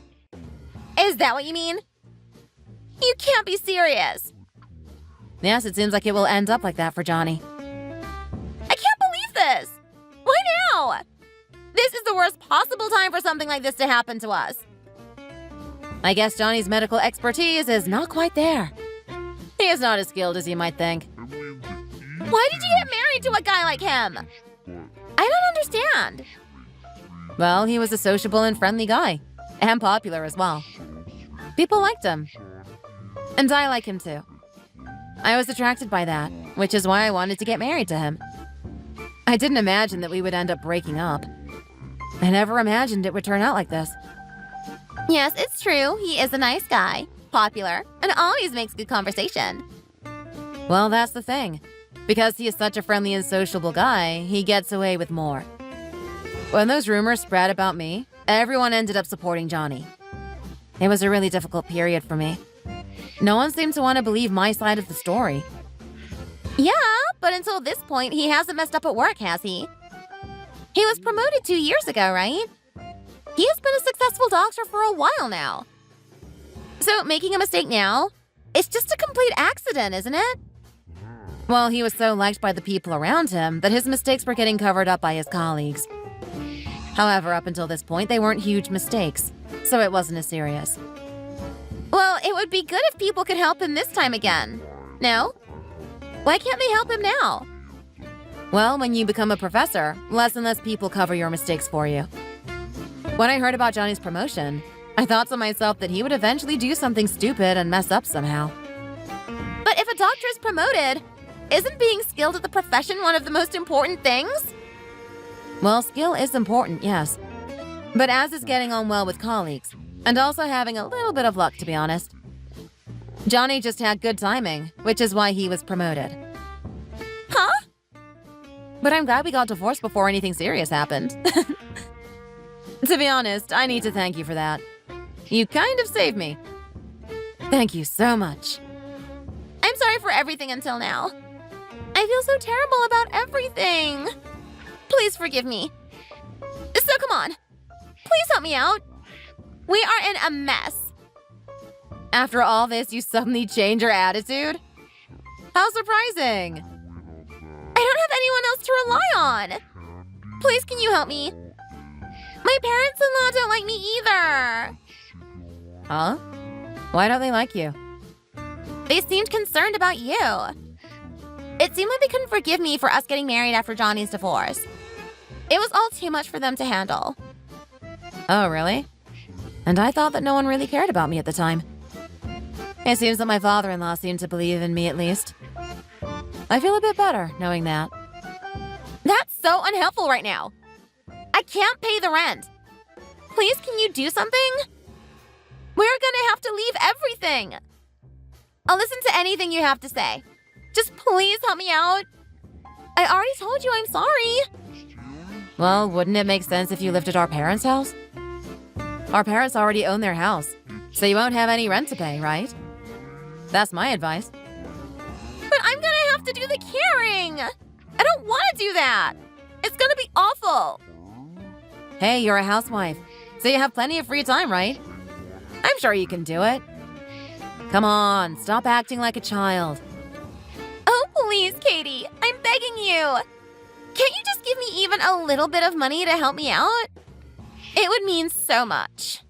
Is that what you mean? You can't be serious. Yes, it seems like it will end up like that for Johnny. I can't believe this! Why now? This is the worst possible time for something like this to happen to us. I guess Johnny's medical expertise is not quite there. He is not as skilled as you might think. Why did you get married to a guy like him? I don't understand. Well, he was a sociable and friendly guy, and popular as well. People liked him. And I like him too. I was attracted by that, which is why I wanted to get married to him. I didn't imagine that we would end up breaking up. I never imagined it would turn out like this. Yes, it's true. He is a nice guy, popular, and always makes good conversation. Well, that's the thing. Because he is such a friendly and sociable guy, he gets away with more. When those rumors spread about me, everyone ended up supporting Johnny. It was a really difficult period for me. No one seemed to want to believe my side of the story. Yeah, but until this point, he hasn't messed up at work, has he? He was promoted 2 years ago, right? He has been a successful doctor for a while now. So making a mistake now, it's just a complete accident, isn't it? Well, he was so liked by the people around him that his mistakes were getting covered up by his colleagues. However, up until this point, they weren't huge mistakes, so it wasn't as serious. Well, it would be good if people could help him this time again. No? Why can't they help him now? Well, when you become a professor, less and less people cover your mistakes for you. When I heard about Johnny's promotion, I thought to myself that he would eventually do something stupid and mess up somehow. But if a doctor is promoted, isn't being skilled at the profession one of the most important things? Well, skill is important, yes. But as is getting on well with colleagues, and also having a little bit of luck, to be honest. Johnny just had good timing, which is why he was promoted. Huh? But I'm glad we got divorced before anything serious happened. To be honest, I need to thank you for that. You kind of saved me. Thank you so much. I'm sorry for everything until now. I feel so terrible about everything. Please forgive me. So come on. Please help me out. We are in a mess. After all this, you suddenly change your attitude? How surprising! I don't have anyone else to rely on. Please, can you help me? My parents-in-law don't like me either. Huh? Why don't they like you? They seemed concerned about you. It seemed like they couldn't forgive me for us getting married after Johnny's divorce. It was all too much for them to handle. Oh, really? And I thought that no one really cared about me at the time. It seems that my father-in-law seemed to believe in me at least. I feel a bit better knowing that. That's so unhelpful right now. I can't pay the rent. Please, can you do something? We're gonna have to leave everything. I'll listen to anything you have to say. Just please help me out. I already told you I'm sorry. Well, wouldn't it make sense if you lived at our parents' house? Our parents already own their house, so you won't have any rent to pay, right? That's my advice. But I'm gonna have to do the caring. I don't want to do that. It's gonna be awful. Hey, you're a housewife, so you have plenty of free time, right? I'm sure you can do it. Come on, stop acting like a child. Oh, please, Katie. I'm begging you. Can't you just give me even a little bit of money to help me out? It would mean so much.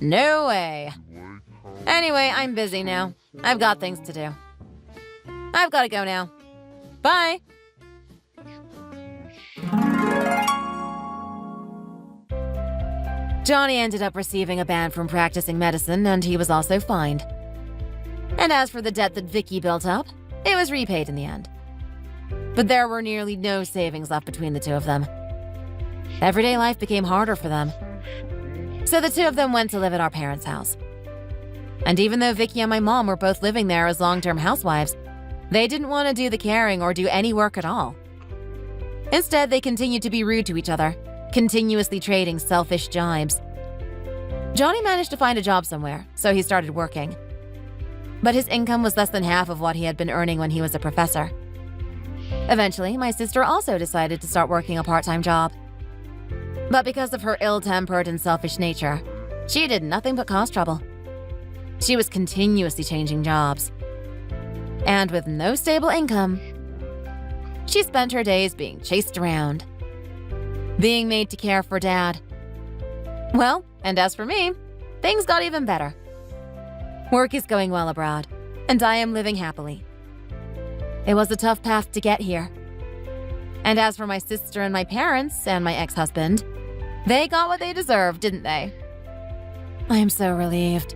No way. Anyway, I'm busy now. I've got things to do. I've got to go now. Bye. Johnny ended up receiving a ban from practicing medicine, and he was also fined. And as for the debt that Vicky built up, it was repaid in the end. But there were nearly no savings left between the two of them. Everyday life became harder for them. So the two of them went to live at our parents' house. And even though Vicky and my mom were both living there as long-term housewives, they didn't want to do the caring or do any work at all. Instead, they continued to be rude to each other, continuously trading selfish jibes. Johnny managed to find a job somewhere, so he started working. But his income was less than half of what he had been earning when he was a professor. Eventually, my sister also decided to start working a part-time job. But because of her ill-tempered and selfish nature, she did nothing but cause trouble. She was continuously changing jobs. And with no stable income, she spent her days being chased around, being made to care for Dad. Well, and as for me, things got even better. Work is going well abroad, and I am living happily. It was a tough path to get here. And as for my sister and my parents and my ex-husband, they got what they deserved, didn't they? I am so relieved.